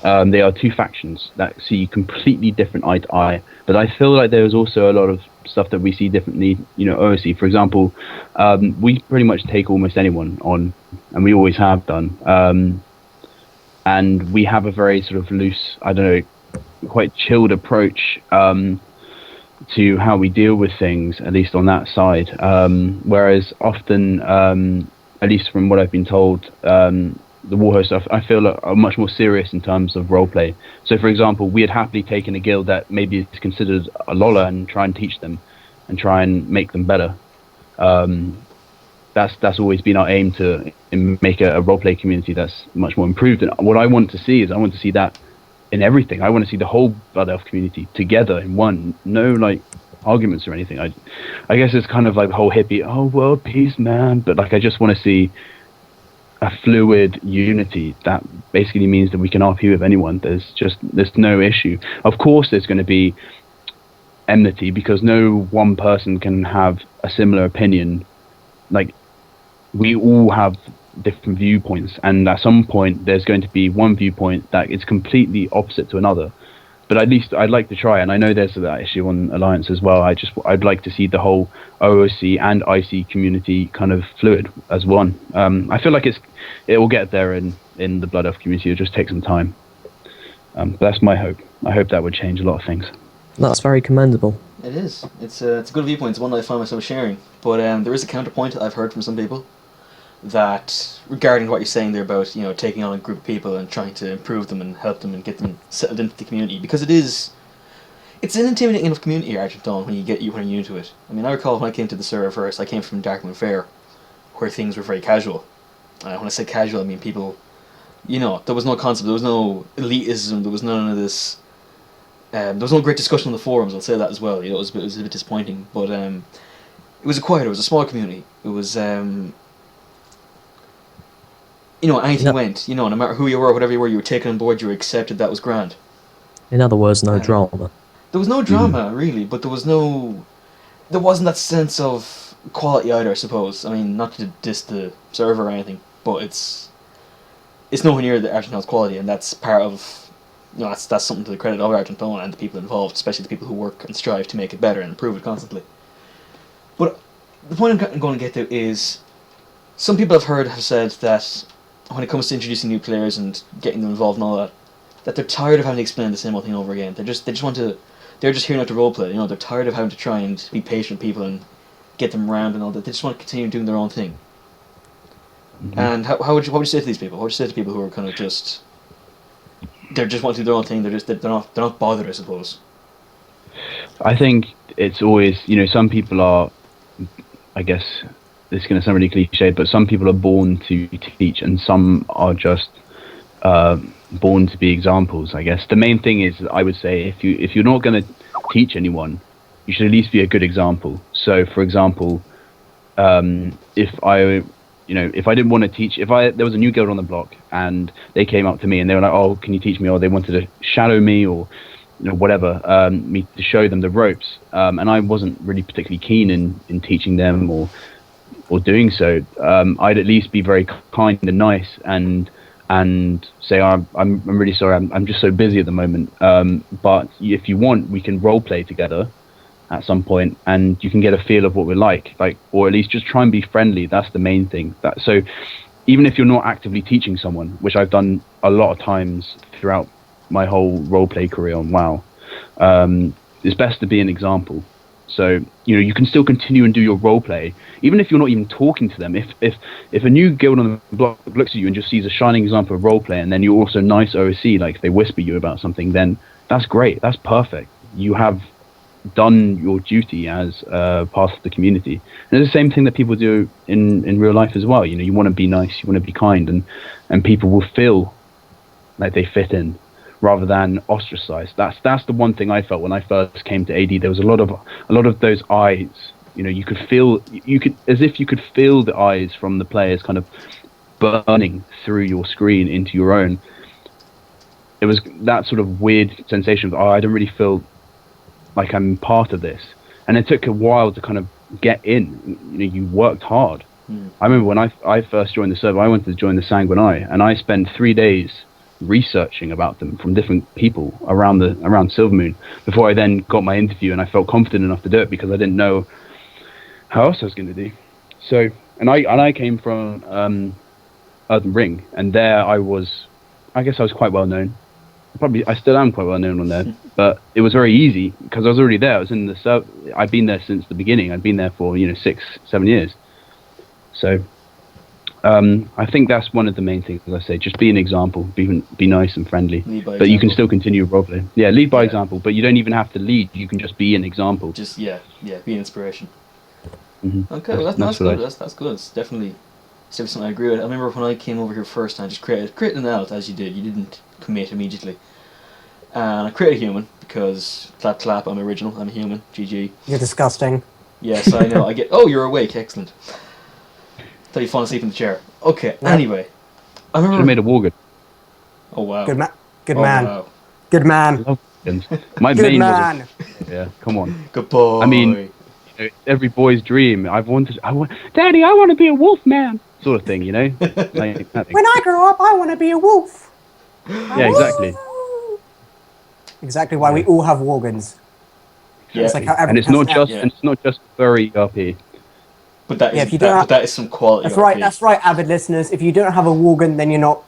they are two factions that see completely different eye to eye. But I feel like there's also a lot of stuff that we see differently. OOC, for example, we pretty much take almost anyone on, and we always have done. And we have a very sort of loose, quite chilled approach to how we deal with things, at least on that side. Whereas often, at least from what I've been told, the Warhosts, I feel are much more serious in terms of roleplay. So, for example, we had happily taken a guild that maybe is considered a loller and try and teach them and try and make them better. That's always been our aim, to make a roleplay community that's much more improved. And what I want to see is, I want to see that in everything. I want to see the whole Blood Elf community together in one. No arguments or anything. I guess it's kind of like the whole hippie, oh, world peace, man. But like, I just want to see a fluid unity that basically means that we can RP with anyone. There's no issue. Of course, there's going to be enmity because no one person can have a similar opinion. Like, we all have different viewpoints, and at some point there's going to be one viewpoint that is completely opposite to another. But at least I'd like to try, and I know there's that issue on Alliance as well. I'd like to see the whole OOC and IC community kind of fluid as one. I feel like it will get there in the Blood Elf community. It'll just take some time. But that's my hope. I hope that would change a lot of things. That's very commendable. It is. It's a good viewpoint. It's one that I find myself sharing. But there is a counterpoint that I've heard from some people that regarding what you're saying there about, you know, taking on a group of people and trying to improve them and help them and get them settled into the community, because it's an intimidating enough community here, Argent Dawn, when you're new to it. I mean, I recall when I came to the server first, I came from Darkmoon Fair, where things were very casual. When I say casual, I mean people, you know, there was no concept, there was no elitism, there was none of this. There was no great discussion on the forums. I'll say that as well. You know, it was a bit disappointing, but it was it was a small community. It was you know, anything went. You know, no matter who you were, whatever you were taken on board. You were accepted. That was grand. In other words, no drama. There was no drama really, but there wasn't that sense of quality either, I suppose. I mean, not to diss the server or anything, but it's nowhere near the Argent Dawn's quality, and that's part of. You know, that's something to the credit of Argent Dawn and the people involved, especially the people who work and strive to make it better and improve it constantly. But the point I'm going to get to is, some people have said that when it comes to introducing new players and getting them involved and all that they're tired of having to explain the same old thing over again. They're just here now to roleplay. You know, they're tired of having to try and be patient with people and get them around and all that. They just want to continue doing their own thing. Mm-hmm. And what would you say to these people? What would you say to people who are kind of just? They're just want to do their own thing. They're not bothered, I suppose. I think it's always, you know, some people are, I guess this is going to sound really cliched, but some people are born to teach, and some are just born to be examples. I guess the main thing is, I would say, if you're not going to teach anyone, you should at least be a good example. So, for example, if I didn't want to teach, there was a new guild on the block and they came up to me and they were like, oh, can you teach me? Or they wanted to shadow me or, you know, whatever, me to show them the ropes. And I wasn't really particularly keen in teaching them or doing so. I'd at least be very kind and nice and say, I'm really sorry, I'm just so busy at the moment. But if you want, we can role play together at some point, and you can get a feel of what we're like, or at least just try and be friendly. That's the main thing. So even if you're not actively teaching someone, which I've done a lot of times throughout my whole roleplay career on WoW, it's best to be an example. So, you know, you can still continue and do your roleplay, even if you're not even talking to them. If a new guild on the block looks at you and just sees a shining example of roleplay, and then you're also nice OC, like if they whisper you about something, then that's great. That's perfect. You have done your duty as part of the community. And it's the same thing that people do in real life as well. You know, you want to be nice, you want to be kind, and people will feel like they fit in rather than ostracized. That's the one thing I felt when I first came to AD. There was a lot of those eyes. You know, you could feel the eyes from the players kind of burning through your screen into your own. It was that sort of weird sensation of, I don't really feel like I'm part of this. And it took a while to kind of get in. You know, you worked hard. I remember when I first joined the server, I wanted to join the Sanguinai, and I spent 3 days researching about them from different people around Silvermoon before I then got my interview, and I felt confident enough to do it because I didn't know how else I was going to do. So, and I came from Earthen Ring, and there I guess I was quite well known. I still am quite well known on there, but it was very easy because I was already there. I was in the server. I'd been there since the beginning. I'd been there for 6-7 years. So I think that's one of the main things, as I say, just be an example, be nice and friendly, but you can still continue roleplay. Yeah, lead by example, but you don't even have to lead. You can just be an example. Just be an inspiration. Mm-hmm. Okay, well that's good. That's good. It's definitely something I agree with. I remember when I came over here first, I just created an alt as you did. You didn't commit immediately. And I created a human because clap clap, I'm original, I'm a human. GG. You're disgusting. Yes, I know. I get. Oh, you're awake. Excellent. Thought you fallen asleep in the chair. Okay. No. Anyway, I Should remember. have made a wargun. Oh wow. Good man. Good Oh, man. Wow. Good man. Love warguns. My Good main man. was yeah. Come on. Good boy. I mean, you know, it's every boy's dream. I want, Daddy, I want to be a wolf man, sort of thing. You know, like that thing. When I grow up, I want to be a wolf. Yeah, exactly. Exactly why we all have warguns. Yeah. It's like how And everyone it's has not an just Yeah. and it's not just very RP. But that is. Yeah, if you don't that, have- but that is some quality. That's right. RP. That's right, avid listeners. If you don't have a wargun, then you're not.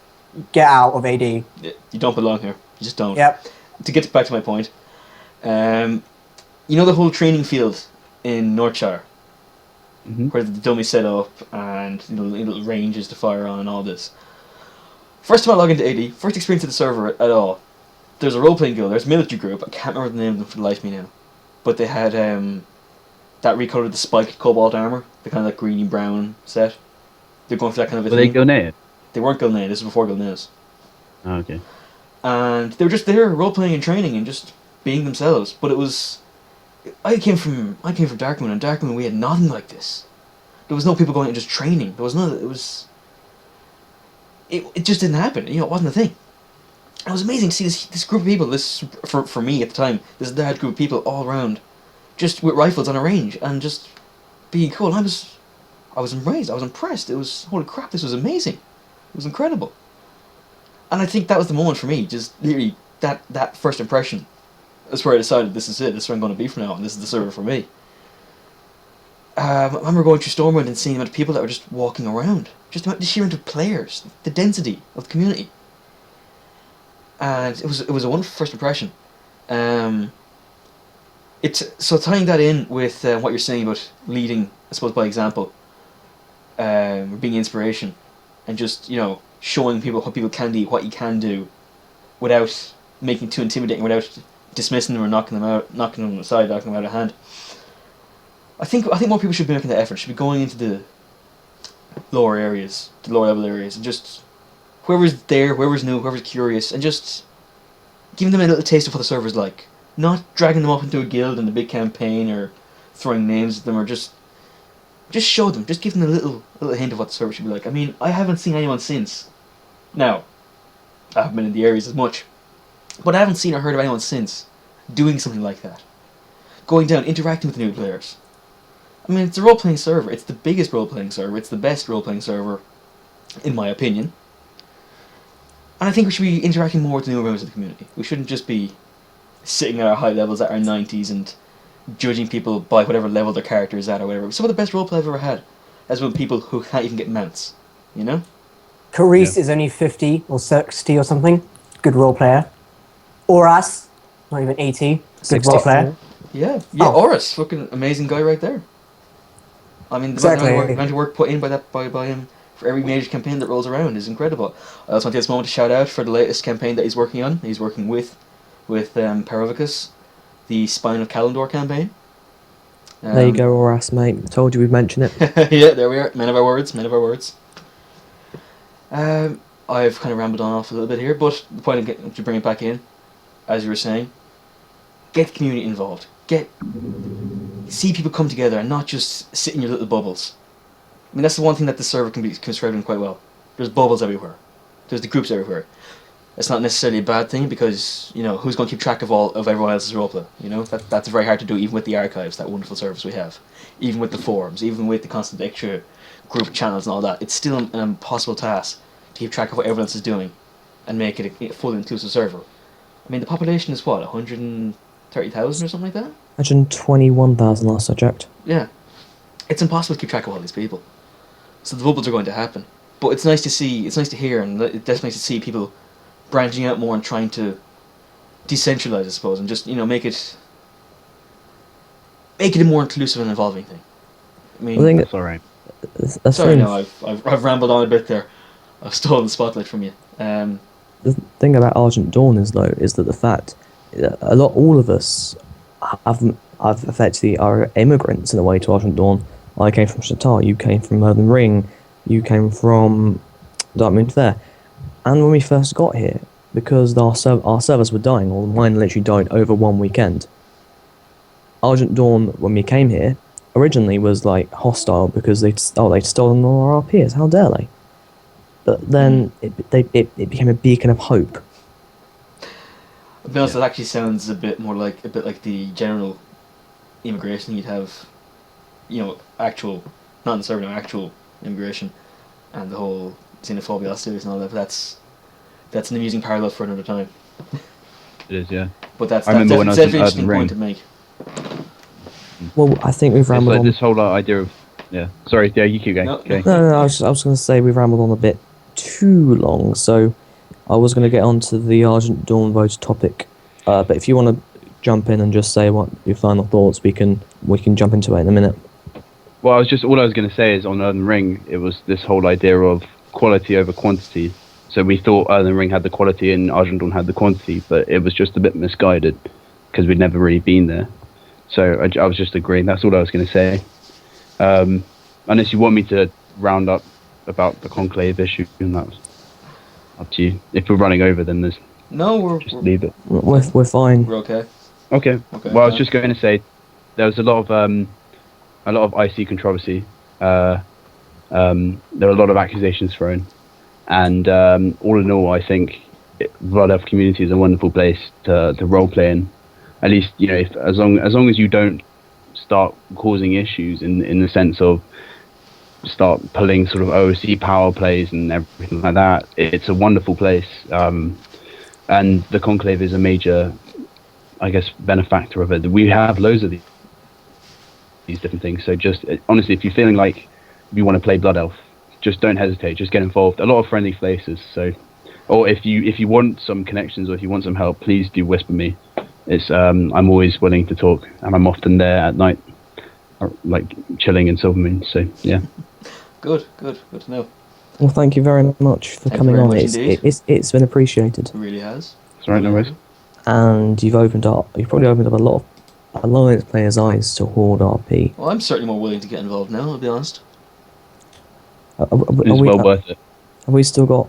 Get out of AD. Yeah, you don't belong here. You just don't. Yep. To get back to my point, you know the whole training field in Northshire, Mhm. where the dummy set up and little ranges to fire on and all this. First time I log into AD, first experience of the server at all. There's a role-playing guild. There's a military group. I can't remember the name of them for the life of me now, but they had that recolored the spiked cobalt armor, the kind of like greeny brown set. They're going for that kind of a Were they thing. grenade? They weren't Gilnane. This is before Gilnanes. Oh, okay. And they were just there role-playing and training and just being themselves. But it was... I came from Darkmoon, and Darkmoon we had nothing like this. There was no people going and just training. There was none. It was... It just didn't happen. You know, it wasn't a thing. It was amazing to see this group of people. This for me at the time, this large group of people all around, just with rifles on a range and just being cool. I was amazed. I was impressed. It was, holy crap, this was amazing. It was incredible. And I think that was the moment for me. Just literally that first impression. That's where I decided this is it. This is where I'm going to be from now on. This is the server for me. I remember going through Stormwind and seeing the amount of people that were just walking around. Just the sheer amount of players, the density of the community. And it was a wonderful first impression. It's so tying that in with what you're saying about leading, I suppose, by example, being inspiration, and just showing people what people can do, what you can do, without making it too intimidating, without dismissing them or knocking them aside, knocking them out of hand. I think more people should be making that effort. Should be going into the lower areas, the lower level areas, and just whoever's there, whoever's new, whoever's curious, and just giving them a little taste of what the server's like. Not dragging them up into a guild and a big campaign, or throwing names at them, or just show them, just give them a little hint of what the server should be like. I mean, I haven't seen anyone since. Now, I haven't been in the areas as much, but I haven't seen or heard of anyone since doing something like that. Going down, interacting with the new players. I mean, it's a role-playing server. It's the biggest role-playing server. It's the best role-playing server, in my opinion. And I think we should be interacting more with the new members of the community. We shouldn't just be sitting at our high levels at our 90s and judging people by whatever level their character is at or whatever. Some of the best roleplay I've ever had has been people who can't even get mounts, you know? Carice is only 50 or 60 or something. Good role player. Or us, not even 80. Good 64. role player. Yeah, Oh. Horus, fucking amazing guy right there. I mean, the Exactly. amount of work put in by him for every major campaign that rolls around is incredible. I also want to take this moment to shout out for the latest campaign that he's working on. He's working with Parovicus, the Spine of Kalendor campaign. There you go, Horace, mate. Told you we'd mention it. Yeah, there we are. Men of our words. I've kind of rambled on off a little bit here, but the point of to bring it back in, as you were saying, get the community involved. See people come together and not just sit in your little bubbles. I mean, that's the one thing that the server can describe in quite well. There's bubbles everywhere. There's the groups everywhere. It's not necessarily a bad thing because, who's going to keep track of everyone else's roleplay? That's very hard to do even with the archives, that wonderful service we have. Even with the forums, even with the constant extra group channels and all that. It's still an impossible task to keep track of what everyone else is doing and make it a fully inclusive server. I mean, the population is what, 130,000 or something like that? 121,000 last I checked. Yeah. It's impossible to keep track of all these people. So the bubbles are going to happen. But it's nice to see, it's nice to hear, and it's definitely nice to see people branching out more and trying to decentralize, I suppose, and just, make it a more inclusive and evolving thing. I mean, I think That's alright. sorry, no, I've rambled on a bit there. I've stolen the spotlight from you. the thing about Argent Dawn is that the fact that all of us have effectively are immigrants in a way to Argent Dawn. I came from Shatar, you came from Elden Ring, you came from Darkmoon there. And when we first got here, because our servers were dying, or mine literally died over one weekend. Argent Dawn, when we came here, originally was like hostile because they'd stolen all our RPs. How dare they? But then it became a beacon of hope. To be honest, it actually sounds a bit like the general immigration you'd have, actual, not in the server, no, actual immigration, and the whole xenophobia series and all that. But that's an amusing parallel for another time. It is, yeah. But that's I remember when I was in definitely an interesting Elden point to Ring. make. Well, I think we've It's rambled like on. this whole idea of Sorry, you keep going. No. Okay. No, I was going to say we've rambled on a bit too long, so I was going to get onto the Argent Dawn vote topic. But if you want to jump in and just say what your final thoughts, we can jump into it in a minute. Well, all I was going to say is on Elden Ring, it was this whole idea of quality over quantity. So we thought Elden Ring had the quality and Argent Dawn had the quantity, but it was just a bit misguided because we'd never really been there. So I was just agreeing. That's all I was going to say. Unless you want me to round up about the Conclave issue, and that's up to you. If we're running over, then there's No, just leave it. We're fine. we're okay. Okay. Okay. Well, I was just going to say there was a lot of IC controversy. There were a lot of accusations thrown, and all in all, I think Blood Elf community is a wonderful place to role play in. At least, as long as you don't start causing issues in the sense of start pulling sort of OOC power plays and everything like that, it's a wonderful place. And the Conclave is a major, I guess, benefactor of it. We have loads of these different things. So just honestly, if you're feeling like you want to play Blood Elf, just don't hesitate. Just get involved. A lot of friendly places. So, or if you want some connections or if you want some help, please do whisper me. It's I'm always willing to talk, and I'm often there at night, like chilling in Silvermoon. So yeah. Good to know. Well, thank you very much for Thank you coming very on. much indeed. It's been appreciated, It really has. It's all right, no worries. and you've probably opened up a lot of Alliance players' eyes to Horde RP. Well, I'm certainly more willing to get involved now, I'll be honest. Are It's we, well worth it. have we still got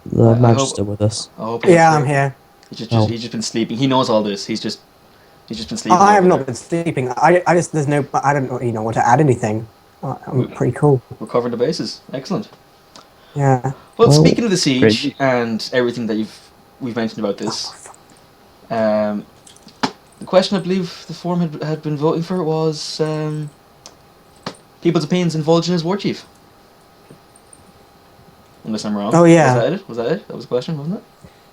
the I Magister hope- with us? I hope Yeah, I'm here. He's just been sleeping. He knows all this. He's just been sleeping. I have over not there. been sleeping. I don't really want to add anything. I'm pretty cool. We're covering the bases. Excellent. Yeah. Well, Well, speaking of the siege great. and everything that we've mentioned about this, the question I believe the forum had been voting for was people's opinions in Vol'jin as Warchief. Unless I'm wrong. Oh, yeah. Was that it? That was the question, wasn't it?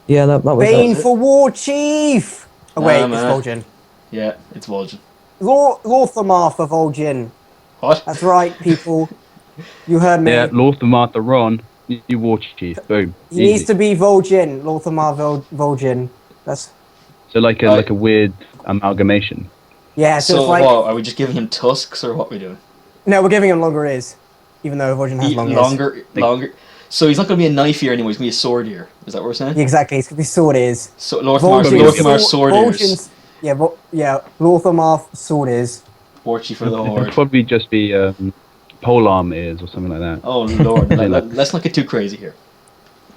Yeah, that was Bane it. for Warchief! Oh Nah, wait, it's man. Vol'jin. Yeah, it's Vol'jin. Lorthamar for Vol'jin. What? That's right, people. You heard me. Yeah, Lorthamar Ron, you Warchief. Boom. He needs to be Vol'jin. Lorthamar Vol'jin. That's So like Right. a weird amalgamation. yeah. So, So it's like what? Are we just giving him tusks, or what are we doing? no, we're giving him longer ears, even though Vol'jin has long ears. Longer. So he's not going to be a knife ear anymore. He's going to be a sword ear. Is that what we're saying? Yeah, exactly. It's gonna be sword ears. So Lorthamar's sword ears. Yeah, Lorthamar sword ears. Warchief for the It'll Horde. probably just be polearm ears or something like that. Oh lord, let's not get too crazy here.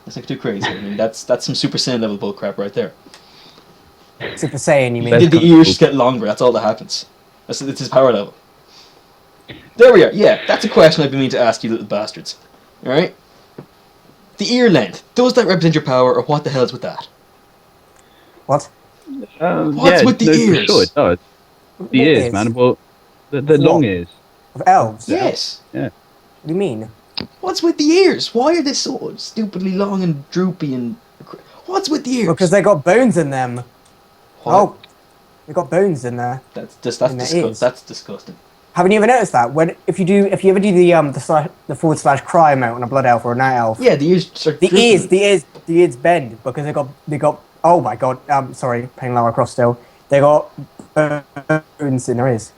Let's not get too crazy. I mean, that's some Super Saiyan level bullcrap right there. Super Saiyan, you mean? Did the ears just get longer? That's all that happens. It's his power level. There we are. Yeah, that's a question I've been meaning to ask you, little bastards. All right. The ear length, does that represent your power, or what the hell's with that? What? What's with the ears? For sure it does. The What ears, man. Well, the long ears. Of elves? Yes. What do you mean? What's with the ears? Why are they so stupidly long and droopy and... What's with the ears? Because they got bones in them. What? Oh, they got bones in there. That's in their ears. That's disgusting. Haven't you ever noticed that? If you ever do the / cry mount on a blood elf or a night elf, Yeah, the ears start the drooping. ears bend because they got. Oh my god! Sorry, playing Lara Croft still. They got bones in their ears.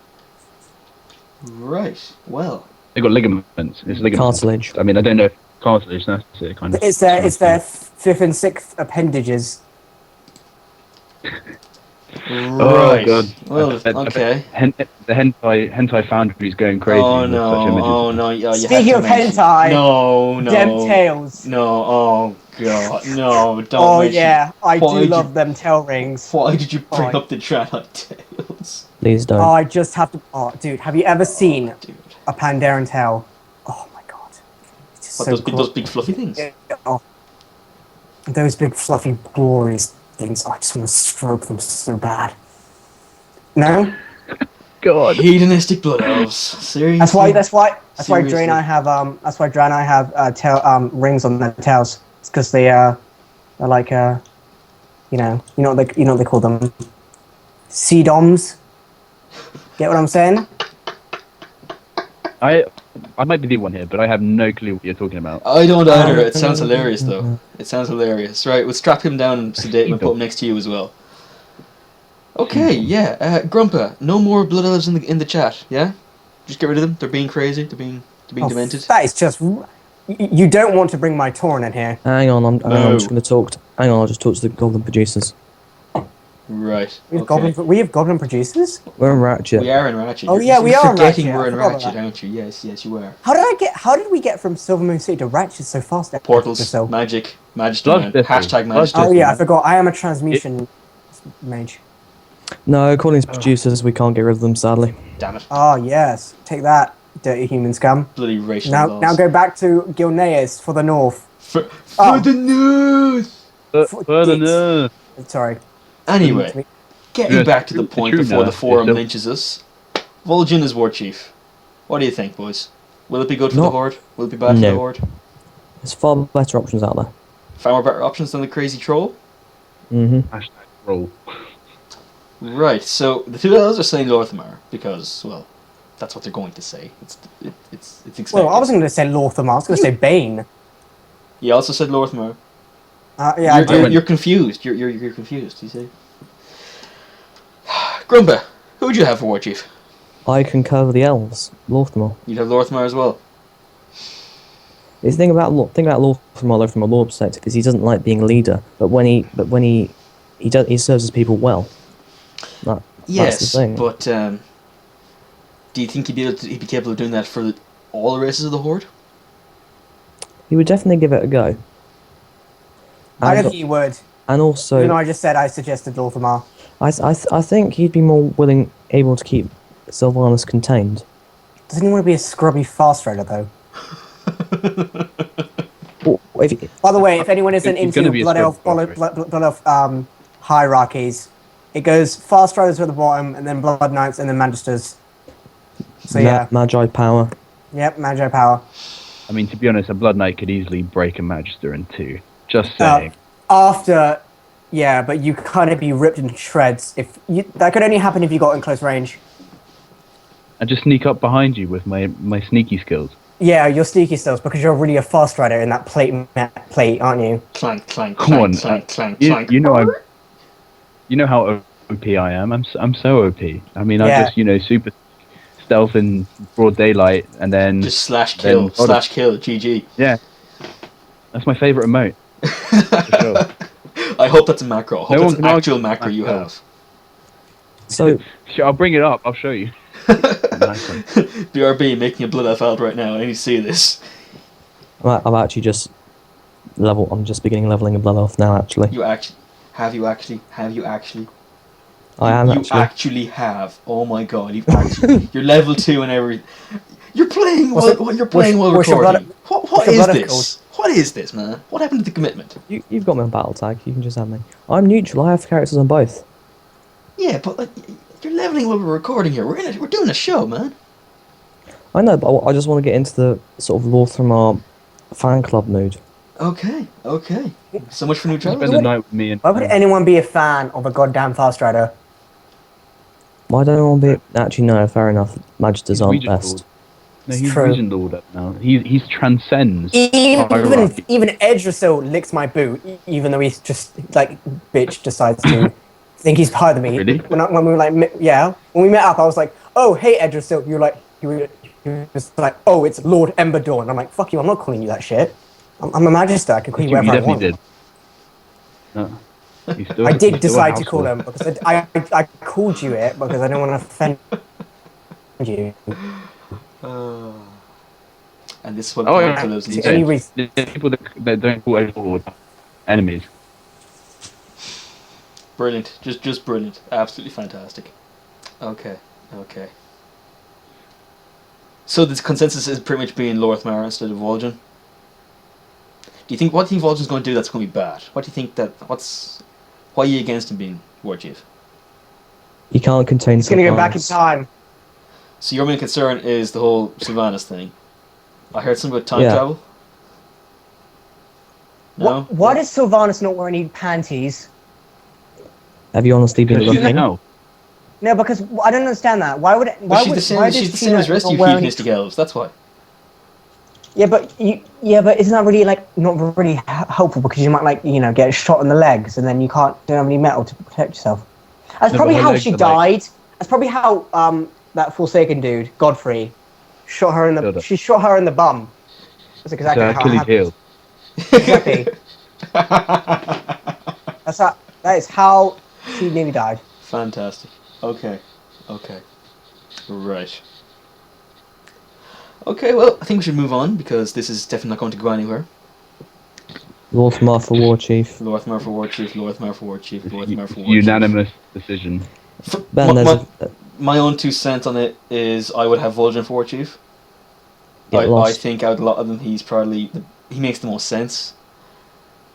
Right. Well. They got ligaments. It's ligaments. Cartilage. I mean, I don't know if cartilage. That's it, kind of. It's their fifth and sixth appendages. Right. God. Well, I bet okay. The hentai foundry is going crazy. Oh with such images. no! Oh no! Yeah, you Speaking had to of mention- hentai, no, Dem Tails. no! Oh god, no, don't Oh mention- yeah, I Why do did love you- them tail rings. Why did you bring Oh, up the Draenei tails? Please don't. Oh, I just have to. Oh, dude, have you ever seen Dude. a Pandaren tail? Oh my god. It's just What, so those big fluffy things? Oh, those big fluffy glorious things. I just want to stroke them so bad. No, God. Hedonistic blood elves. Seriously? that's why Seriously? Draenei have tail rings on their tails. It's because they're like you know what they call them, sea doms. Get what I'm saying? I might be the one here, but I have no clue what you're talking about. I don't either. It sounds hilarious, though. It sounds hilarious. Right, we'll strap him down and sedate him and put him next to you as well. Okay, yeah. Grumpá, no more blood elves in the chat. Yeah, just get rid of them. They're being crazy. They're being demented. That is just. You don't want to bring my Tauren in here. Hang on, I'm No. just going to talk. Hang on, I'll just talk to the goblin producers. Right. We have, Okay. we have goblin producers. We're in Ratchet. We are in Ratchet. Oh, You're- yeah, we you're are in forgetting Ratchet. we're I in forgot about Ratchet, that. aren't you? Yes, you are. How did we get from Silver Moon City to Ratchet so fast? Portals, So. magic, Magister Blood Man. Elves. Hashtag Blood Magister. Oh Elves. yeah, I forgot. I am a transmutation mage. No, according to producers, we can't get rid of them, sadly. Damn it. Oh yes, take that, dirty human scum. Bloody racial Now laws. go back to Gilneas for the north. For Oh. the news! Further north. Sorry. Anyway, getting Yes, back to the it's point true before now. the forum It's a- lynches us. Vol'jin is Warchief. What do you think, boys? Will it be good for the Not- Horde? Will it be bad for No. the Horde? There's far better options out there. Far more better options than the crazy troll? Mm-hmm. Hashtag roll. Right, so the two elves are saying Lorthamar because, well, that's what they're going to say. It's expected. Well, I wasn't going to say Lorthamar. I was going to say Bane. He also said Lorthamar. Yeah, I did. You're confused. You're confused. You see. Grumpá, who would you have for Warchief? I concur with the elves. Lorthamar. You'd have Lorthamar as well. The thing about Lorthamar, though, from a lore perspective, is he doesn't like being a leader. But when he serves his people well. That's Yes, the thing. but do you think he'd be capable of doing that for all the races of the Horde? He would definitely give it a go. I don't And, think he would. and also, Even though I just said I suggested Lorthamar. I think he'd be more able to keep Sylvanas contained. Doesn't he want to be a scrubby fast rider though? Or if, By the way, if anyone isn't He's into gonna be a Blood Elf, scrubby fast Blood Elf hierarchies, it goes Fast Riders at the bottom, and then Blood Knights, and then Magisters. So yeah, Magi power. yep, Magi power. I mean, to be honest, a Blood Knight could easily break a Magister in two. Just saying. After, yeah, but you kind of be ripped into shreds. That could only happen if you got in close range. I just sneak up behind you with my sneaky skills. Yeah, you're sneaky still because you're really a fast rider in that plate, aren't you? Clank, clank, Come clank, on, clank, clank, You, clank. you know how OP I am. I'm so OP. I mean, Yeah. I just super stealth in broad daylight, and then Just slash kill, then- slash kill, GG. yeah, that's my favorite emote. For sure. I hope that's a macro. I hope No that's one an can argue actual with macro you macro. have. So Sure, I'll bring it up. I'll show you. Nice one. BRB making a blood elf out right now. I need to see this. I'm actually just I'm just beginning leveling a blood elf now. Actually, You actually have you actually. I am You actually. actually have. Oh my god! You've actually. You're level 2 and everything. You're playing What's while it- you're playing while what's your recording. blood- What what's is your blood elf this? What is this, man? What happened to the commitment? You've got me on battle tag. You can just have me. I'm neutral. I have characters on both. Yeah, but like, you're leveling while we're recording here. We're doing a show, man. I know, but I just want to get into the sort of Lorthamar fan club mood. Okay. So much for neutrality. Spend the night with me and. Why would anyone be a fan of a goddamn fast rider? Why don't I want to be? Actually, no. Fair enough. Magisters aren't Regent best. Lord. No, It's he's true. Regent Lord up now. He's transcends. Even hierarchy. Edrisil licks my boot, even though he's just like bitch decides to think he's higher than me. Really? When we were like when we met up, I was like, oh hey Edrisil, you were just like, oh it's Lord Emberdawn. I'm like, fuck you, I'm not calling you that shit. I'm a magister. I can call you You whatever I definitely want. did. No. He's still, I he's did still a decide to house call lord. him because I called you it because I don't want to offend you. And this is what Oh, I'm yeah. for those Is there any reason? There's people that don't call Lord enemies. Brilliant. Just brilliant. Absolutely fantastic. Okay. So the consensus is pretty much being Lorthmar instead of Vol'jin. What do you think Vol'jin's going to do that's going to be bad? What do you think why are you against him being Warchief? You can't contain. He's going to go back in time. So your main concern is the whole Sylvanas thing. I heard something about time travel. No? Why does Sylvanas not wear any panties? Have you honestly been looking? No. No, because I don't understand that. Why would it? Why She's would? the same, Why she's does the same as the rest of you heathenistic elves. That's why. Yeah, but isn't that really not really helpful because you might get shot in the legs and then you don't have any metal to protect yourself. That's probably how she died. That's probably how that Forsaken dude Godfrey shot her in the. She shot her in the bum. That's exactly how it happened. Exactly. That is how she nearly died. Fantastic. Okay. Right. Okay, well, I think we should move on because this is definitely not going to go anywhere. Lorthmar for Warchief. Lorthmar for Warchief. Lorthmar for Warchief. Lorthmar for Warchief. Unanimous decision. My own 2 cents on it is I would have Vol'jin for Warchief. I think out of a lot of them, he makes the most sense.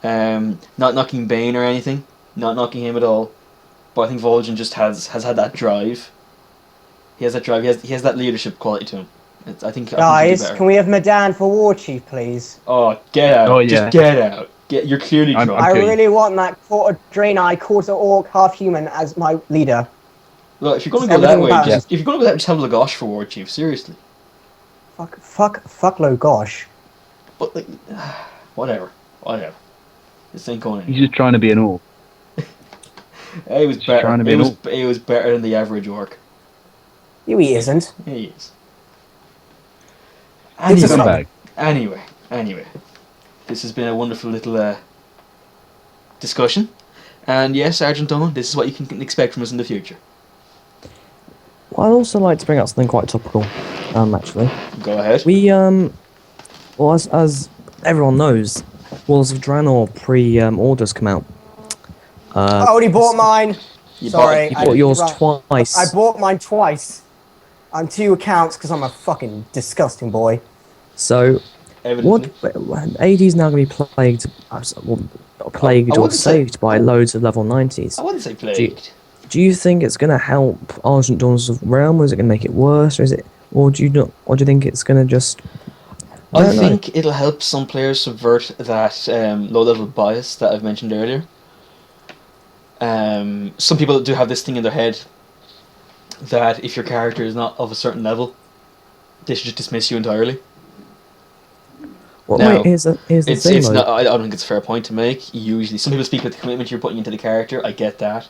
Not knocking Bane or anything, not knocking him at all, but I think Vol'jin just has had that drive. He has that drive. He has that leadership quality to him. I think. Guys, can we have Medan for Warchief, please? Oh, get out! Oh, yeah. Just get out! You're clearly drunk. I really want that quarter Draenei, quarter Orc, half human as my leader. Look, if you're going to go that way, just have Legosh for Warchief. Seriously. Fuck Legosh. But whatever. This ain't going anywhere. He's just trying to be an orc. It was better. It was better than the average orc. No, he isn't. He is. Anyway, this has been a wonderful little discussion, and yes, Sergeant Dawn, this is what you can expect from us in the future. Well, I'd also like to bring up something quite topical, actually. Go ahead. We, well, as everyone knows, Walls of Draenor pre-orders come out. I already bought mine. Sorry, you bought yours twice. I bought mine twice. On 2 accounts because I'm a fucking disgusting boy. So, AD's now going to be plagued or saved by loads of level 90s. I wouldn't say plagued. Do you think it's going to help Argent Dawn's Realm, or is it going to make it worse, or do you think it's going to just? I think it'll help some players subvert that low-level bias that I've mentioned earlier. Some people do have this thing in their head that if your character is not of a certain level, they should just dismiss you entirely. Well, now, here's the thing. It's not. I don't think it's a fair point to make. Usually, some people speak about the commitment you're putting into the character. I get that.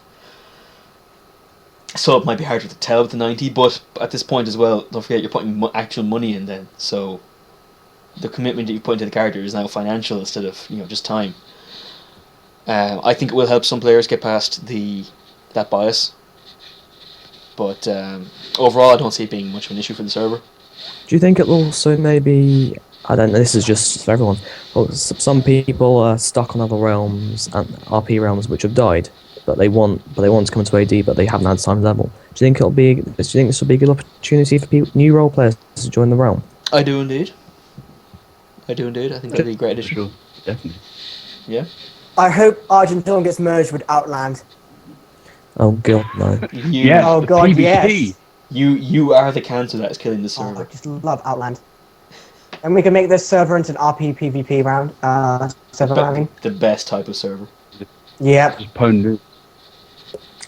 So it might be harder to tell with the 90, but at this point as well, don't forget you're putting actual money in then. So the commitment that you put into the character is now financial instead of just time. I think it will help some players get past that bias. But overall, I don't see it being much of an issue for the server. Do you think it'll also maybe? I don't know. This is just for everyone. Well, some people are stuck on other realms and RP realms which have died, but they want to come to AD, but they haven't had time level. Do you think this will be a good opportunity for new role players to join the realm? I do indeed. I think that'd be a great addition. Sure, definitely. Yeah. I hope Argentine gets merged with Outland. Oh god, no. Oh god, PvP. yes. You are the cancer that is killing the server. I just love Outland. And we can make this server into an RP PvP round. Server rounding. The best type of server. Yep. Just pwn.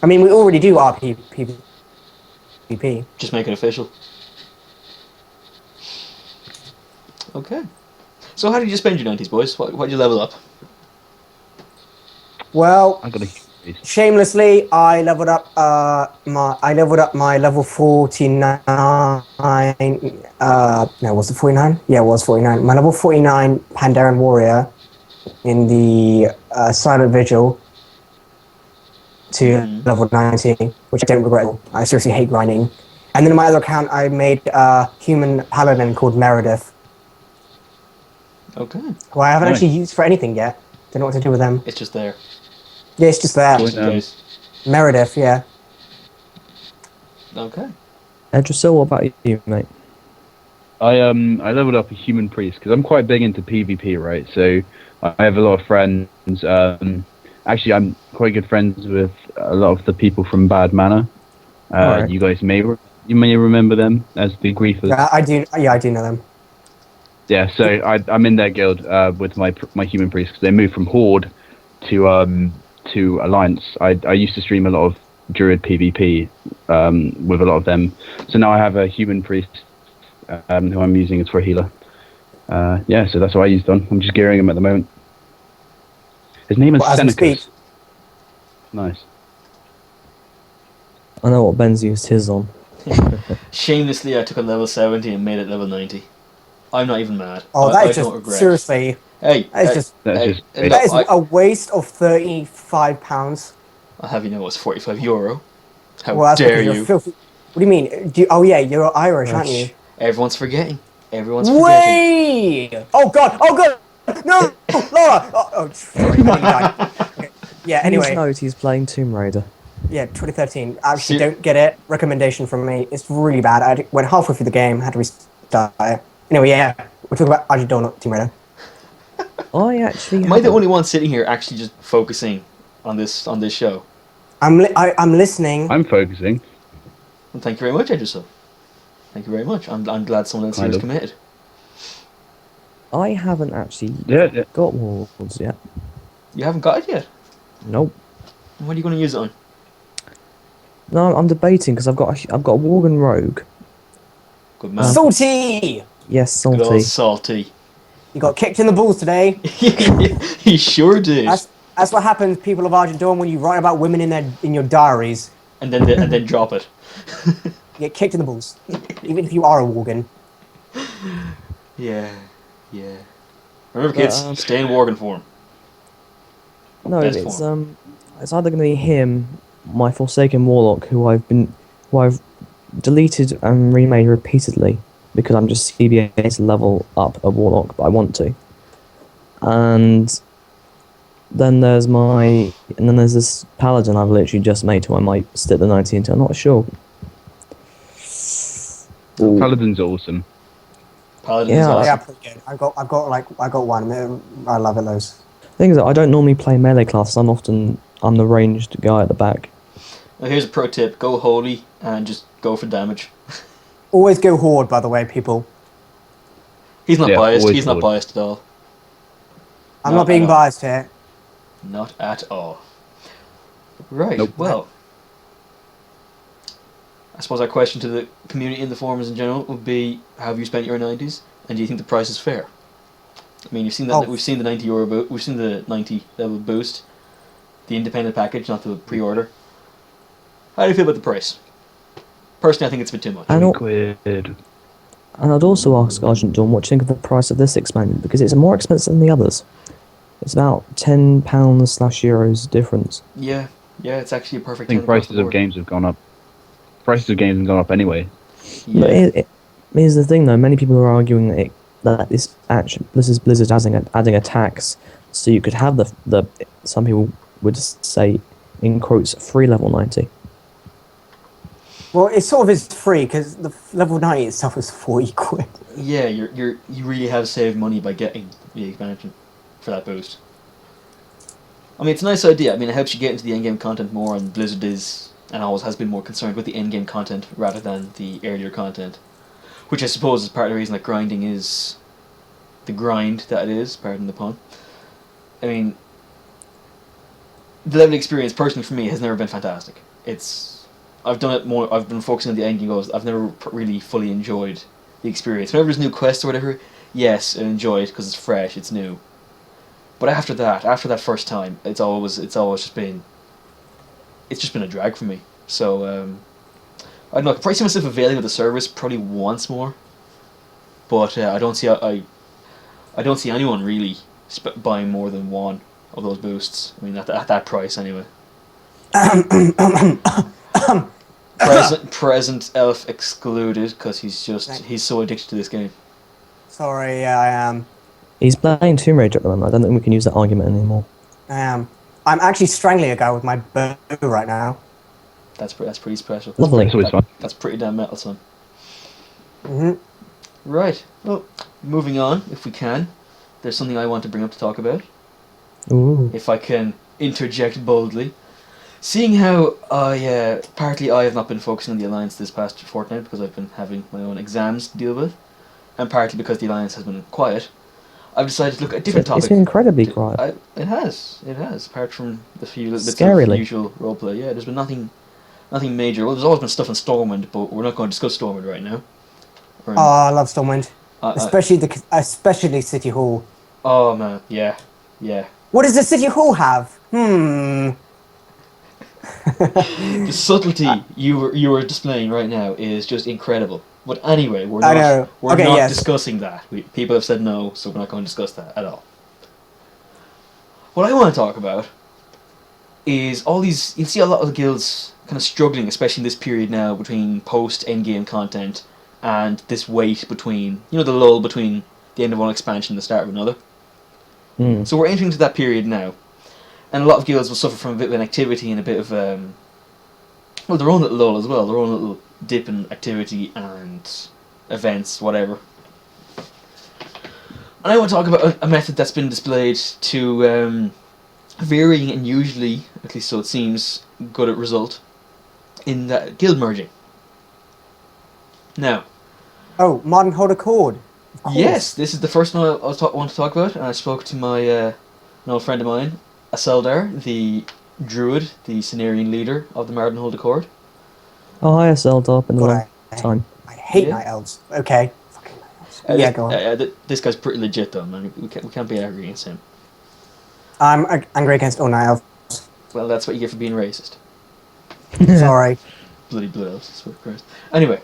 I mean, we already do RP PvP. Just make it official. Okay. So how did you spend your 90s, boys? What did you level up? Well, I'm gonna. shamelessly, I leveled up my level 49. No, was it 49? Yeah, it was 49. My level 49 Pandaren warrior in the Silent Vigil to level 90, which I don't regret. I seriously hate grinding. And then in my other account, I made a human paladin called Meredith, Okay. who I haven't actually used for anything yet. Don't know what to do with them. It's just there. Yeah, it's just there. Just in case. Meredith, yeah. Okay. Edrasil, what about you, mate? I leveled up a human priest because I'm quite big into PvP, right? So I have a lot of friends. Actually, I'm quite good friends with a lot of the people from Bad Manor. Alright. You guys may remember them as the Griefers. Yeah, I do. Yeah, I do know them. Yeah, so I'm in their guild with my human priest because they moved from Horde to Alliance. I used to stream a lot of Druid PvP with a lot of them. So now I have a human priest who I'm using as for a healer. Yeah, so that's what I used on. I'm just gearing him at the moment. His name is Senecus. Nice. I know what Ben's used his on. Shamelessly, I took a level 70 and made it level 90. I'm not even mad. Oh, I that is don't just regret. Seriously. Hey, That is just. That is a waste of £35. I'll have you know it's €45. How Well, that's dare because you're you? filthy. What do you mean? Oh yeah, you're Irish, aren't you? Everyone's forgetting. Everyone's forgetting. Wait! Oh god! Oh god! No, Laura! Oh, sorry, I died. Okay. Yeah. Please Anyway. note he's playing Tomb Raider. Yeah, 2013. Actually, don't get it. Recommendation from me. It's really bad. I went halfway through the game, had to restart it. Anyway, yeah, we're talking about Argy Donut Tomb Raider. I actually. Am I the only one sitting here actually just focusing on this show? I'm listening. I'm focusing. Well, thank you very much, Edrisil. Thank you very much. I'm glad someone else here is committed. I haven't actually Yeah. got Warlords yet. You haven't got it yet? Nope. What are you going to use it on? No, I'm debating because I've got a Worgen Rogue. Good man. Salty! Yes, Good old salty. salty. You got kicked in the balls today. He sure did. That's what happens, people of Argentine, when you write about women in your diaries. And then drop it. You get kicked in the balls, even if you are a Worgen. Yeah. Remember, kids, stay in Worgen form. No, Best it's form. it's either going to be him, my Forsaken Warlock, who I've deleted and remade repeatedly because I'm just CBA to level up a Warlock, but I want to. And then there's this Paladin I've literally just made who I might stick the 90 into. I'm not sure. Paladin's awesome. Paladin's Yeah, awesome. Yeah, pretty good. I got one. I love it, those. The thing is that I don't normally play melee classes. I'm the ranged guy at the back. Now here's a pro tip: go holy and just go for damage. Always go Horde, by the way, people. He's not Yeah, biased. always He's not Horde. biased at all. I'm Not not being at all. biased here. Not at all. Right. Nope. Well, I suppose our question to the community and the forums in general would be: how have you spent your 90s, and do you think the price is fair? I mean, you've seen that. Oh. We've seen the €90 we've seen the 90 level boost, the independent package, not the pre-order. How do you feel about the price? Personally, I think it's a bit too much. And, Quid. and I'd also ask Argent Dawn what you think of the price of this expansion because it's more expensive than the others. It's about £10/euros difference. Yeah, it's actually a perfect. I think 10 across prices the of board. games have gone up. Prices of games have gone up anyway. Yeah. But here's the thing, though. Many people are arguing that this actually Blizzard adding a tax, so you could have the some people would say in quotes free level 90. Well, it sort of is free because the level 90 itself is 40 quid. Yeah, you really have saved money by getting the expansion for that boost. I mean, it's a nice idea. I mean, it helps you get into the endgame content more, and Blizzard is and always has been more concerned with the endgame content rather than the earlier content, which I suppose is part of the reason that grinding is the grind that it is. Pardon the pun. I mean, the level experience personally for me has never been fantastic. I've done it more. I've been focusing on the endgame goals. I've never really fully enjoyed the experience. Whenever there's new quests or whatever, yes, I enjoy it because it's fresh, it's new. But after that first time, it's always just been a drag for me. So I don't know. I could probably see myself availing of the service probably once more, but I don't see anyone really buying more than one of those boosts. I mean, at that price anyway. Present elf excluded because he's so addicted to this game. Sorry, yeah, I am. He's playing Tomb Raider at the moment. I don't think we can use that argument anymore. I'm actually strangling a guy with my bow right now. That's pretty special. Lovely. It's always fun. That's pretty damn metal, son. Hmm. Right. Well, moving on, if we can. There's something I want to bring up to talk about. Ooh. If I can interject boldly. Seeing how partly I have not been focusing on the Alliance this past fortnight because I've been having my own exams to deal with, and partly because the Alliance has been quiet, I've decided to look at a different topic. It's been incredibly quiet. It has, apart from the few little bits Scarily. of usual roleplay. Yeah, there's been nothing major. Well, there's always been stuff in Stormwind, but we're not going to discuss Stormwind right now. Oh, I love Stormwind. I- Especially City Hall. Oh man, yeah. What does the City Hall have? The subtlety you were displaying right now is just incredible. But anyway, we're I not know. we're Okay, not yes. discussing that. People have said no, so we're not going to discuss that at all. What I want to talk about is all these. You see a lot of the guilds kind of struggling, especially in this period now between post endgame content and this wait between the lull between the end of one expansion and the start of another. Mm. So we're entering into that period now. And a lot of guilds will suffer from a bit of inactivity and a bit of, their own little lull as well, their own little dip in activity and events, whatever. And I want to talk about a method that's been displayed to varying and usually, at least so it seems, good at result, in that guild merging. Now, Oh, Modern Horde Accord. Of course. yes, this is the first one I want to talk about, and I spoke to an old friend of mine, Aseldar, the druid, the Cenarian leader of the Mardenhold Accord. Oh, I sold up in a God, long time. I hate Yeah. Night Elves. Okay. Fucking Night Elves. Yeah, go on. This guy's pretty legit though, man. We can't be angry against him. I'm angry against all Night Elves. Well, that's what you get for being racist. Sorry. Bloody Blood Elves, I swear to Christ. Anyway,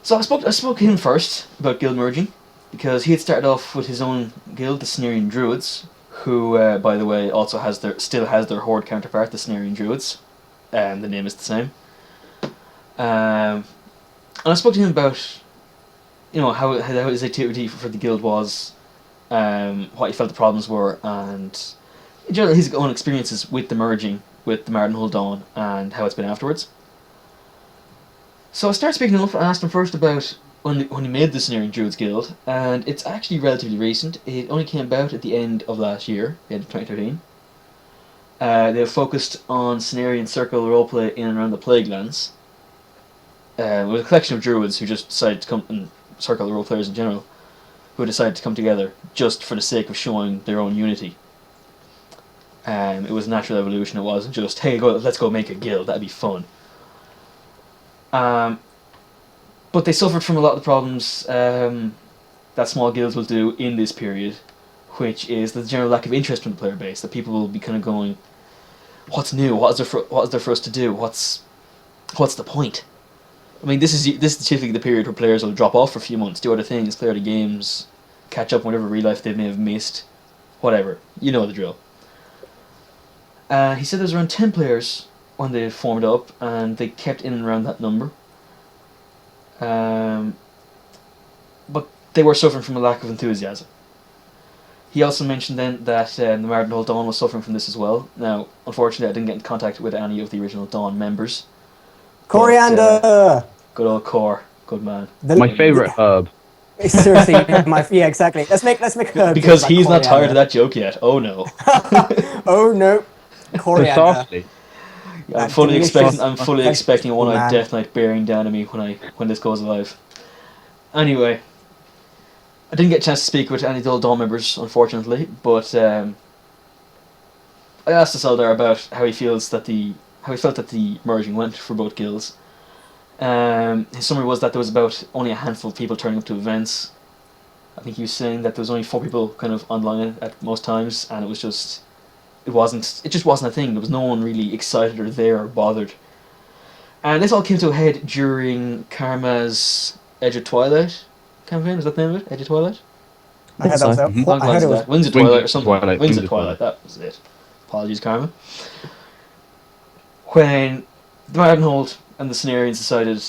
so I spoke to him first about guild merging, because he had started off with his own guild, the Cenarian Druids, who, by the way, also still has their Horde counterpart, the Cenarian Druids. The name is the same. And I spoke to him about, how his activity for the guild was, what he felt the problems were, and in general his own experiences with the merging with the Mardenhold Dawn and how it's been afterwards. So I started speaking to him and asked him first about when he made the Cenarian Druids Guild, and it's actually relatively recent. It only came about at the end of last year, the end of 2013. They focused on Cenarian Circle roleplay in and around the Plaguelands. It was a collection of druids who just decided to come, and Circle roleplayers in general, who decided to come together just for the sake of showing their own unity. It was a natural evolution. It wasn't just, hey, let's go make a guild, that'd be fun. But they suffered from a lot of the problems that small guilds will do in this period, which is the general lack of interest from the player base, that people will be kind of going, what's new, what is there for us to do, what's the point? I mean, this is typically the period where players will drop off for a few months, do other things, play other games, catch up on whatever real life they may have missed, whatever, you know the drill. He said there was around 10 players when they formed up, and they kept in and around that number. But they were suffering from a lack of enthusiasm. He also mentioned then that the Mardenhold Dawn was suffering from this as well. Now, unfortunately, I didn't get in contact with any of the original Dawn members. Coriander! Good old Core, good man. My favourite herb. Seriously, yeah, exactly. Let's make herb Because like he's not tired coriander. of that joke yet. Oh no. Oh no. Coriander. Precisely. I'm fully delicious expecting a one-eyed man. Death Knight bearing down on me when this goes live. Anyway, I didn't get a chance to speak with any of the old Dawn members, unfortunately, but I asked Aseldar about how he felt that the merging went for both guilds. His summary was that there was about only a handful of people turning up to events. I think he was saying that there was only 4 people kind of online at most times, and it just wasn't a thing. There was no one really excited or there or bothered. And this all came to a head during Karma's Edge of Twilight campaign. Is that the name of it? Edge of Twilight? I heard so. that. Mhm. I heard it was. Wings of Wings Twilight or of something. Twilight, Wings of Twilight. That was it. Apologies, Karma. When the Mardenhold and the Cenarians decided,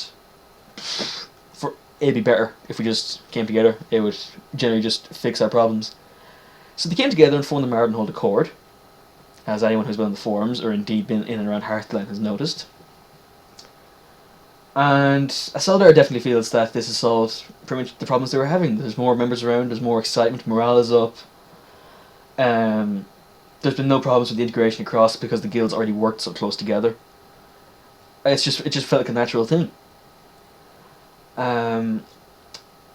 it'd be better if we just came together. It would generally just fix our problems. So they came together and formed the Mardenhold Accord, as anyone who's been on the forums or indeed been in and around Hearthland has noticed. And Asaldar definitely feels that this has solved pretty much the problems they were having. There's more members around, there's more excitement, morale is up. There's been no problems with the integration across because the guilds already worked so close together. It just felt like a natural thing. I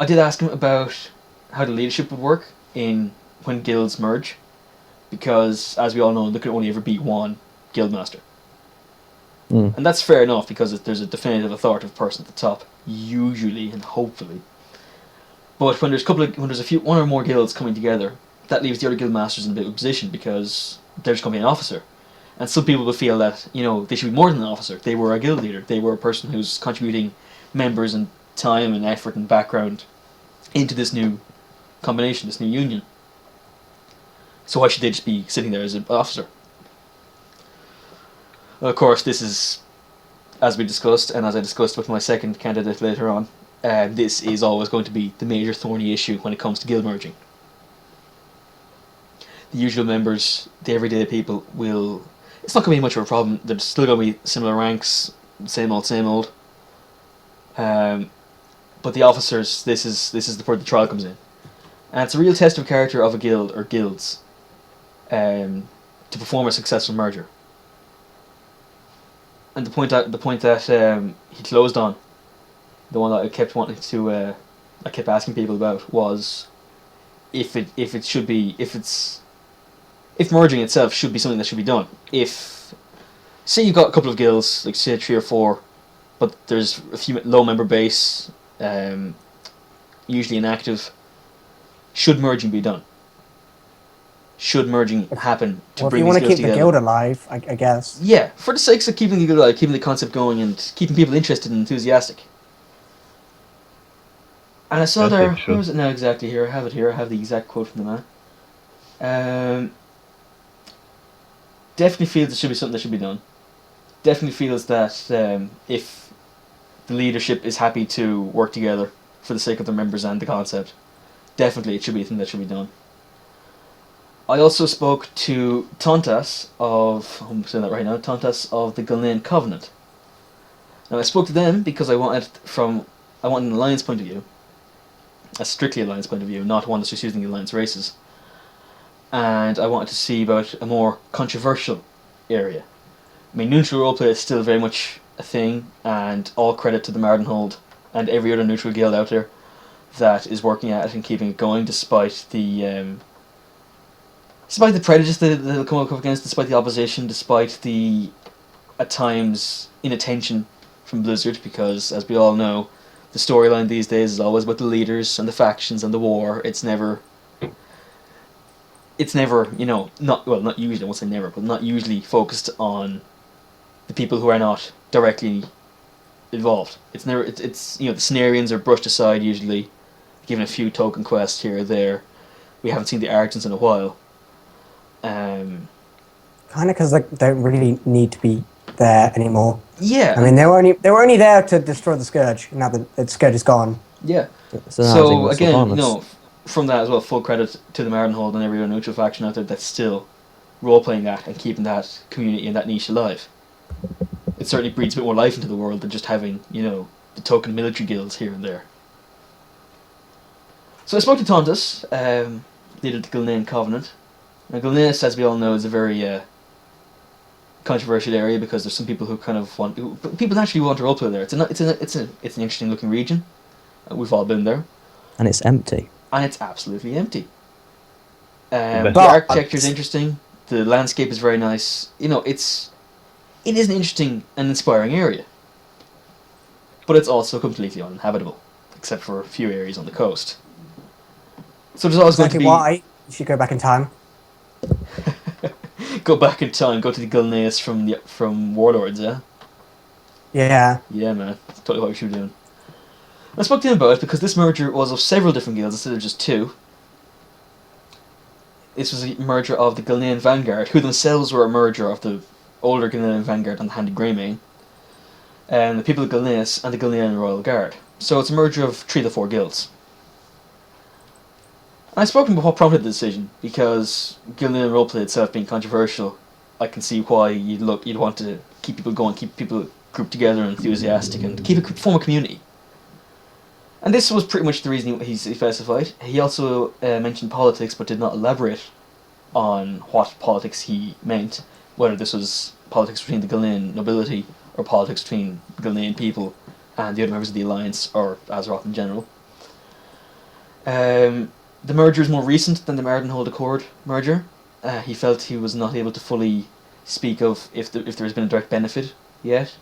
did ask him about how the leadership would work when guilds merge, because as we all know, there can only ever be one guildmaster. And that's fair enough because there's a definitive authoritative person at the top, usually and hopefully. But when there's one or more guilds coming together, that leaves the other guild masters in a bit of a position because they're just going to be an officer. And some people will feel that, they should be more than an officer. They were a guild leader. They were a person who's contributing members and time and effort and background into this new combination, this new union. So why should they just be sitting there as an officer? Of course, this is, as we discussed, and as I discussed with my second candidate later on, this is always going to be the major thorny issue when it comes to guild merging. The usual members, the everyday people, it's not going to be much of a problem. There's still going to be similar ranks, same old. But the officers, this is where the trial comes in. And it's a real test of character of a guild or guilds to perform a successful merger. And the point that he closed on, the one that I kept wanting to, I kept asking people about, was if merging itself should be something that should be done. Say you've got a couple of guilds, like say 3 or 4, but there's a few low member base, usually inactive. Should merging be done? Should merging happen to bring these guilds together? If you want to keep the guild alive, I guess. Yeah, for the sakes of keeping the guild alive, keeping the concept going, and keeping people interested and enthusiastic. And I saw there, where was it now exactly here? I have it here, I have the exact quote from the man. Definitely feels there should be something that should be done. Definitely feels that if the leadership is happy to work together for the sake of their members and the concept, definitely it should be a thing that should be done. I also spoke to Tontas of, I'm saying that right now, Tontas of the Gulnain Covenant. Now I spoke to them because I wanted an alliance point of view, a strictly alliance point of view, not one that's just using the alliance races. And I wanted to see about a more controversial area. I mean, neutral roleplay is still very much a thing, and all credit to the Mardenhold and every other neutral guild out there that is working at it and keeping it going despite the prejudice that they'll come up against, despite the opposition, despite the, at times, inattention from Blizzard, because, as we all know, the storyline these days is always about the leaders and the factions and the war. It's never, not usually, I won't say never, but not usually focused on the people who are not directly involved. It's the Cenarians are brushed aside usually, given a few token quests here or there. We haven't seen the Argents in a while. Kind of because they don't really need to be there anymore. Yeah. I mean, they were only there to destroy the Scourge. Now that the Scourge is gone. Yeah. So again, from that as well, full credit to the Mardenhold and every other neutral faction out there that's still role-playing that and keeping that community and that niche alive. It certainly breeds a bit more life into the world than just having, the token military guilds here and there. So I spoke to Tontas, leader of the Gulnain Covenant. Now Gulnain, as we all know, is a very controversial area because there's some people who kind of people actually want to roleplay there. It's an interesting looking region. We've all been there. And it's empty. And it's absolutely empty. The architecture is interesting. The landscape is very nice. It is an interesting and inspiring area. But it's also completely uninhabitable, except for a few areas on the coast. So there's always going to be... why you should go back in time. Go back in time, go to the Gulnaeus from Warlords, yeah? Yeah. Yeah, man. That's totally what we should be doing. I spoke to him about it because this merger was of several different guilds instead of just 2. This was a merger of the Gulnaean Vanguard, who themselves were a merger of the older Gulnaean Vanguard and the Hand of Greymane, and the people of Gulnaeus and the Gulnaean Royal Guard. So it's a merger of 3 of the 4 guilds. And I've spoken about what prompted the decision, because Guild roleplay itself being controversial, I can see why you'd want to keep people going, keep people grouped together and enthusiastic, and form a community. And this was pretty much the reason he specified. He also mentioned politics, but did not elaborate on what politics he meant, whether this was politics between the Gilnean nobility, or politics between Gilnean people and the other members of the Alliance, or Azeroth in general. The merger is more recent than the Mardenhold Accord merger. He felt he was not able to fully speak of if there has been a direct benefit yet,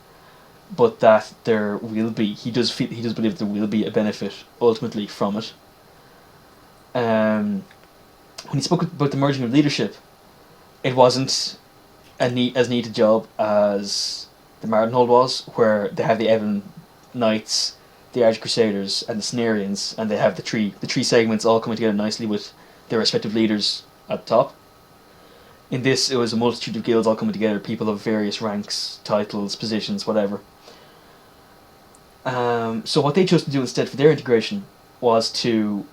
but that there will be. He does believe there will be a benefit ultimately from it. When he spoke about the merging of leadership, it wasn't as neat a job as the Mardenhold was, where they have the Ebon Knights, the Arch Crusaders, and the Cenarians, and they have the three segments all coming together nicely with their respective leaders at the top. In this, it was a multitude of guilds all coming together, people of various ranks, titles, positions, whatever. So what they chose to do instead for their integration was to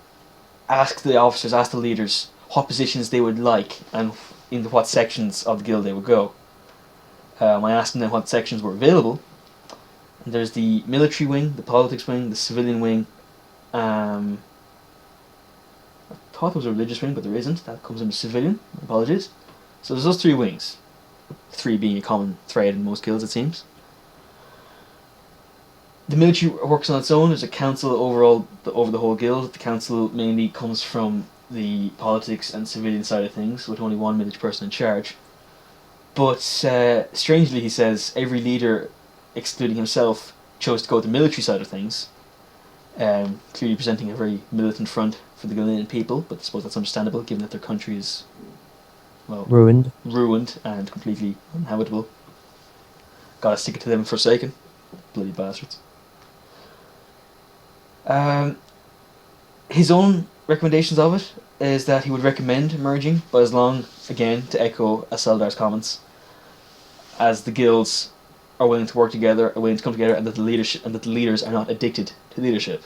ask the leaders what positions they would like and in what sections of the guild they would go. I asked them what sections were available. And there's the military wing, the politics wing, the civilian wing. I thought there was a religious wing, but there isn't. That comes under civilian. Apologies. So there's those 3 wings. 3 being a common thread in most guilds, it seems. The military works on its own. There's a council over the whole guild. The council mainly comes from the politics and civilian side of things, with only 1 military person in charge. But strangely, he says, every leader, excluding himself, chose to go with the military side of things, clearly presenting a very militant front for the Ghanaian people, but I suppose that's understandable given that their country is, well, ruined and completely uninhabitable. Gotta stick it to them and Forsaken. Bloody bastards. His own recommendations of it is that he would recommend merging, but as long, again, to echo Aseldar's comments, as the guilds are willing to work together, are willing to come together, and that the leaders are not addicted to leadership.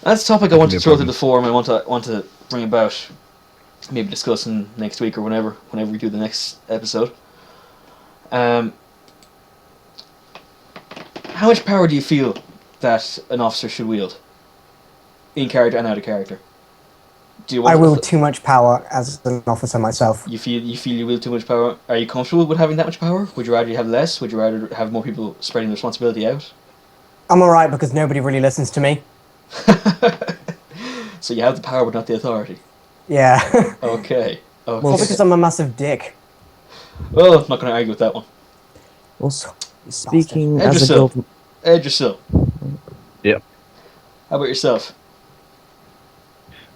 That's a topic I want to throw to the forum. I want to bring about, maybe discussing next week or whenever we do the next episode. How much power do you feel that an officer should wield, in character and out of character? I wield too much power as an officer myself. You feel you wield too much power? Are you comfortable with having that much power? Would you rather have less? Would you rather have more people spreading the responsibility out? I'm alright because nobody really listens to me. So you have the power but not the authority? Yeah. Okay. Well, because I'm a massive dick. Well, I'm not going to argue with that one. Also, speaking as a guild... Edrasil. Yep. How about yourself?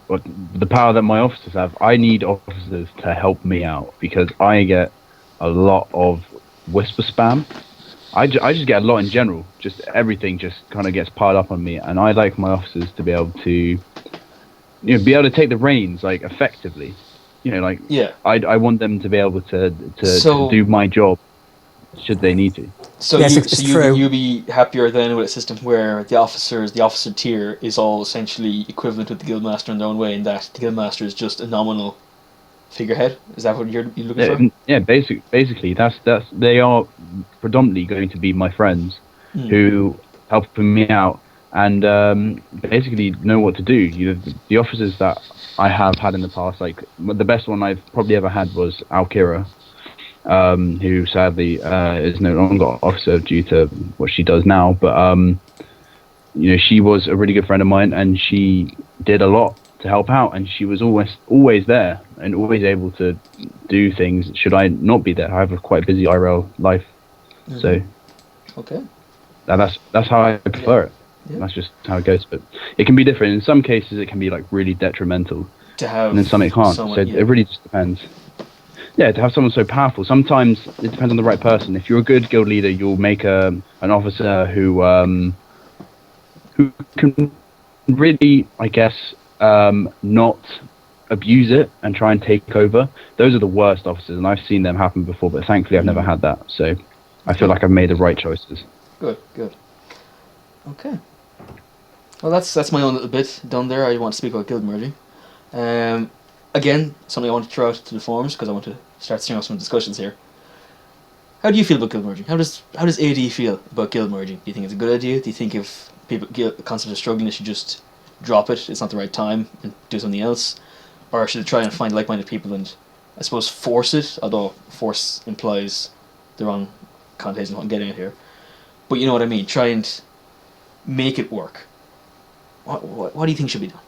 But the power that my officers have, I need officers to help me out because I get a lot of whisper spam. I just get a lot in general. Just everything just kind of gets piled up on me, and I like my officers to be able to, be able to take the reins like effectively. Yeah. I want them to be able to do my job, should they need to. So yes, you'd be happier then with a system where the officer tier is all essentially equivalent with the guildmaster in their own way, in that the guildmaster is just a nominal figurehead. Is that what you're looking for? Yeah, basically that's they are predominantly going to be my friends who help me out and basically know what to do. The officers that I have had in the past, like the best one I've probably ever had was Alkira. Who sadly is no longer officer due to what she does now, but she was a really good friend of mine, and she did a lot to help out, and she was always there and always able to do things should I not be there. I have a quite busy IRL life, so okay, that's how I prefer it. Yeah. That's just how it goes, but it can be different. In some cases, it can be like really detrimental to have, and then some it can't. So it really just depends. Yeah, to have someone so powerful. Sometimes it depends on the right person. If you're a good guild leader, you'll make an officer who can really, I guess, not abuse it and try and take over. Those are the worst officers, and I've seen them happen before, but thankfully I've never had that. So I feel like I've made the right choices. Good. Okay. Well, that's my own little bit done there. I want to speak about guild merging. Again, something I want to throw out to the forums because I want to start stirring up some discussions here. How do you feel about guild merging? How does AD feel about guild merging? Do you think it's a good idea? Do you think if concepts are struggling, they should just drop it? It's not the right time and do something else, or should they try and find like-minded people and, I suppose, force it? Although force implies the wrong connotation. What I'm getting at here, but you know what I mean. Try and make it work. What do you think should be done?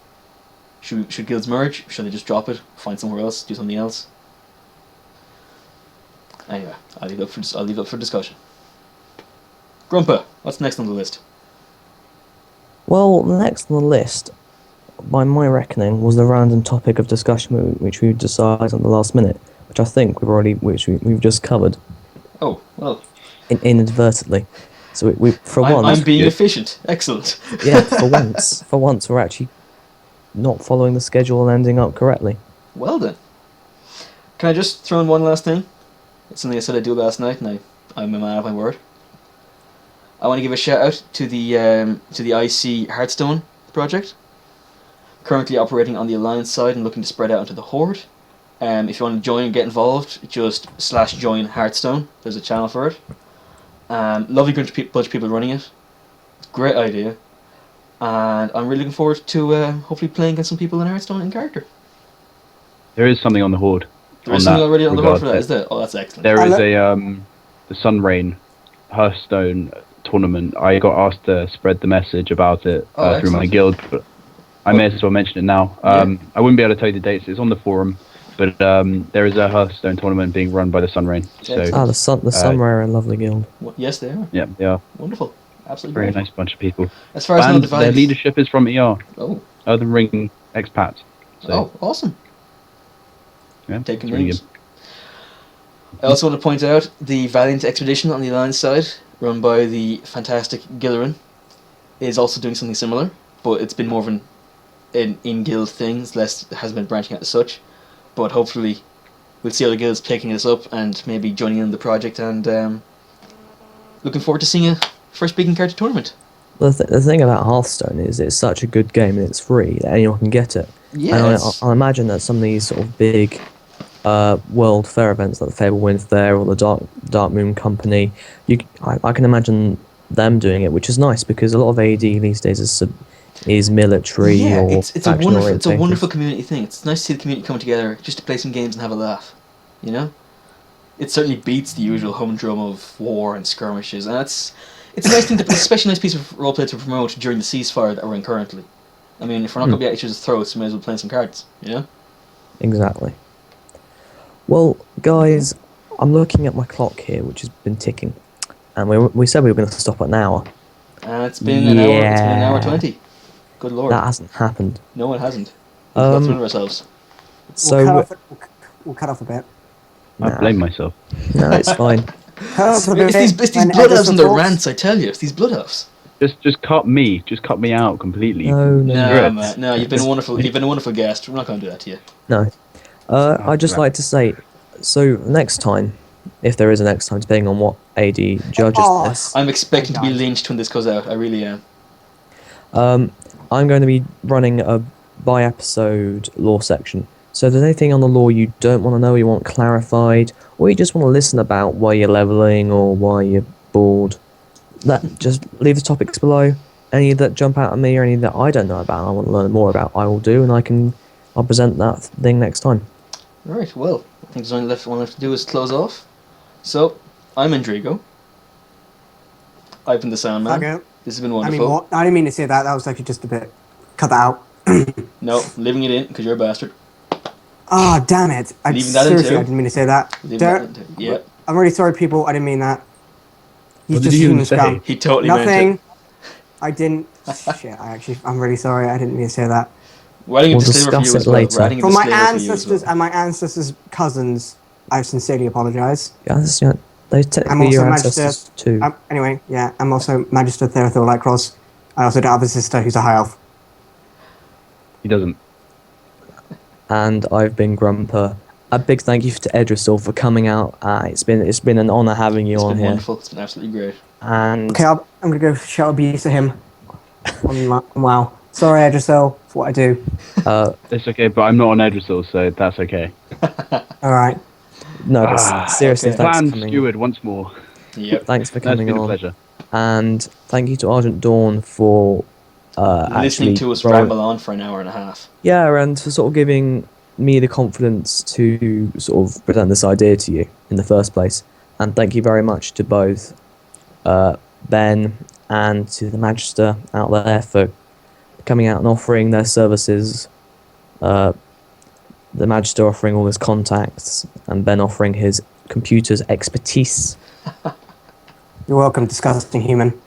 Should guilds merge? Should they just drop it, find somewhere else, do something else? Anyway, I'll leave it up for discussion. Grumpá, what's next on the list? Well, next on the list, by my reckoning, was the random topic of discussion which we decided on the last minute, which I think we've just covered. Oh well. Inadvertently. So I'm being efficient. Excellent. Yeah, for once we're actually not following the schedule and ending up correctly. Well then. Can I just throw in one last thing? It's something I said I'd do last night, and I'm a man of my word. I want to give a shout out to the IC Hearthstone project. Currently operating on the Alliance side and looking to spread out into the Horde. If you want to join and get involved, just /join Hearthstone. There's a channel for it. Lovely bunch of people running it. Great idea. And I'm really looking forward to hopefully playing against some people in Hearthstone in character. There is something on the Horde. There is something already on the Horde for that, is there? Oh, that's excellent. There is the Sunrain Hearthstone tournament. I got asked to spread the message about it through my guild, but I may as well mention it now. I wouldn't be able to tell you the dates. It's on the forum, but there is a Hearthstone tournament being run by the Sunrain. So, the Sunrain are a lovely guild. Yes, they are. Yeah, they are. Wonderful. Absolutely Very great. nice bunch of people. As far as I know, their leadership is from ER. Oh. Elden Ring expats. So, oh, awesome. Yeah, taking really names. I also want to point out the Valiant Expedition on the Alliance side, run by the fantastic Gillerin, is also doing something similar, but it's been more of an in-guild thing, hasn't been branching out as such, but hopefully we'll see other guilds picking this up and maybe joining in the project, and looking forward to seeing a first big character tournament. The thing about Hearthstone is it's such a good game and it's free that anyone can get it. Yeah, and I imagine that some of these sort of big World Fair events like the Fable Fair or the Dark Moon Company, I can imagine them doing it, which is nice because a lot of AD these days is military or it's a wonderful community thing. It's nice to see the community come together just to play some games and have a laugh, you know? It certainly beats the usual humdrum of war and skirmishes, and it's a nice thing, especially a nice piece of roleplay to promote during the ceasefire that we're in currently. I mean, if we're not going to be at each other's throats, we may as well play some cards, you know? Exactly. Well, guys, I'm looking at my clock here, which has been ticking, and we said we were going to stop at an hour. It's been an hour. It's been an hour 20. Good lord. That hasn't happened. No, it hasn't. We've got through ourselves. So we'll cut off a bit. I blame myself. No, it's fine. It's these Blood Elves and their rants, I tell you. It's these Blood Elves. Just cut me. Just cut me out completely. No, Matt. No, you've been a wonderful. You've been a wonderful guest. We're not going to do that to you. No. I'd just like to say, so next time, if there is a next time, depending on what AD judges this. I'm expecting to be lynched when this goes out. I really am. I'm going to be running a by-episode lore section. So if there's anything on the lore you don't want to know, you want clarified, or you just want to listen about why you're leveling or why you're bored, just leave the topics below. Any that jump out at me or any that I don't know about, I want to learn more about, I will do, and I'll present that thing next time. Right, well, I think there's only one left to do is close off. So, I'm Andrígo. I've been the sound man. Okay. This has been wonderful. I didn't mean to say that. That was actually just a bit. Cut that out. No, leaving it in because you're a bastard. Oh, damn it. Leaving that in seriously, too. I didn't mean to say that. Yeah. I'm really sorry, people. I didn't mean that. What did you even say? Scum. He totally meant Nothing. it. I didn't. Shit, I'm really sorry. I didn't mean to say that. Writing a We'll disclaimer for discuss you it as well. later. Writing a For my disclaimer for you as ancestors well. and my ancestors' cousins, I sincerely apologise. Yeah, they're technically your ancestors too. Anyway, yeah, I'm also Magister Therethil Lightcross. I also do have a sister who's a high elf. He doesn't. And I've been Grumpá. A big thank you to Edrasil for coming out. It's been an honour having you It's on been here. wonderful. It's been absolutely great. And Okay, I'm gonna go shout abuse to him. Wow. Sorry, Edrasil, for what I do. It's okay, but I'm not on Edrasil, so that's okay. All right. No, but seriously, okay. thanks for Plan coming. steward once more. Yep. Thanks for That's coming been a on, pleasure. and thank you to Argent Dawn for Listening actually to us rolling- ramble on for an hour and a half. Yeah, and for sort of giving me the confidence to sort of present this idea to you in the first place. And thank you very much to both Ben and to the Magister out there for coming out and offering their services. The Magister offering all his contacts, and Ben offering his computer's expertise. You're welcome, disgusting human.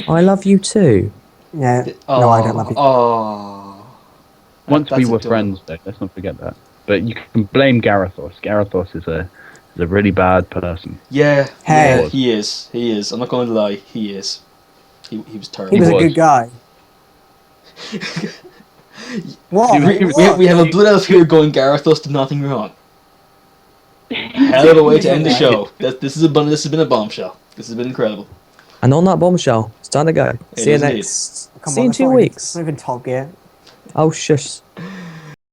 I love you too. Yeah. No, I don't love you. Oh. Once we That's were adorable. friends, though, let's not forget that. But you can blame Garethos. Garethos is a really bad person. Yeah, Hey. yeah, he is. He is. I'm not going to lie. He is. He was terrible. He was a was. good guy. What? He was- What? We have a Blood Elf here going Garethos did nothing wrong. Hell of a way to end the show. This has been a bombshell. This has been incredible. And on that bombshell, it's time to go. See you is indeed. next. Come See you on, in that's 2 not even- weeks. It's not even Top Gear. Oh, shush.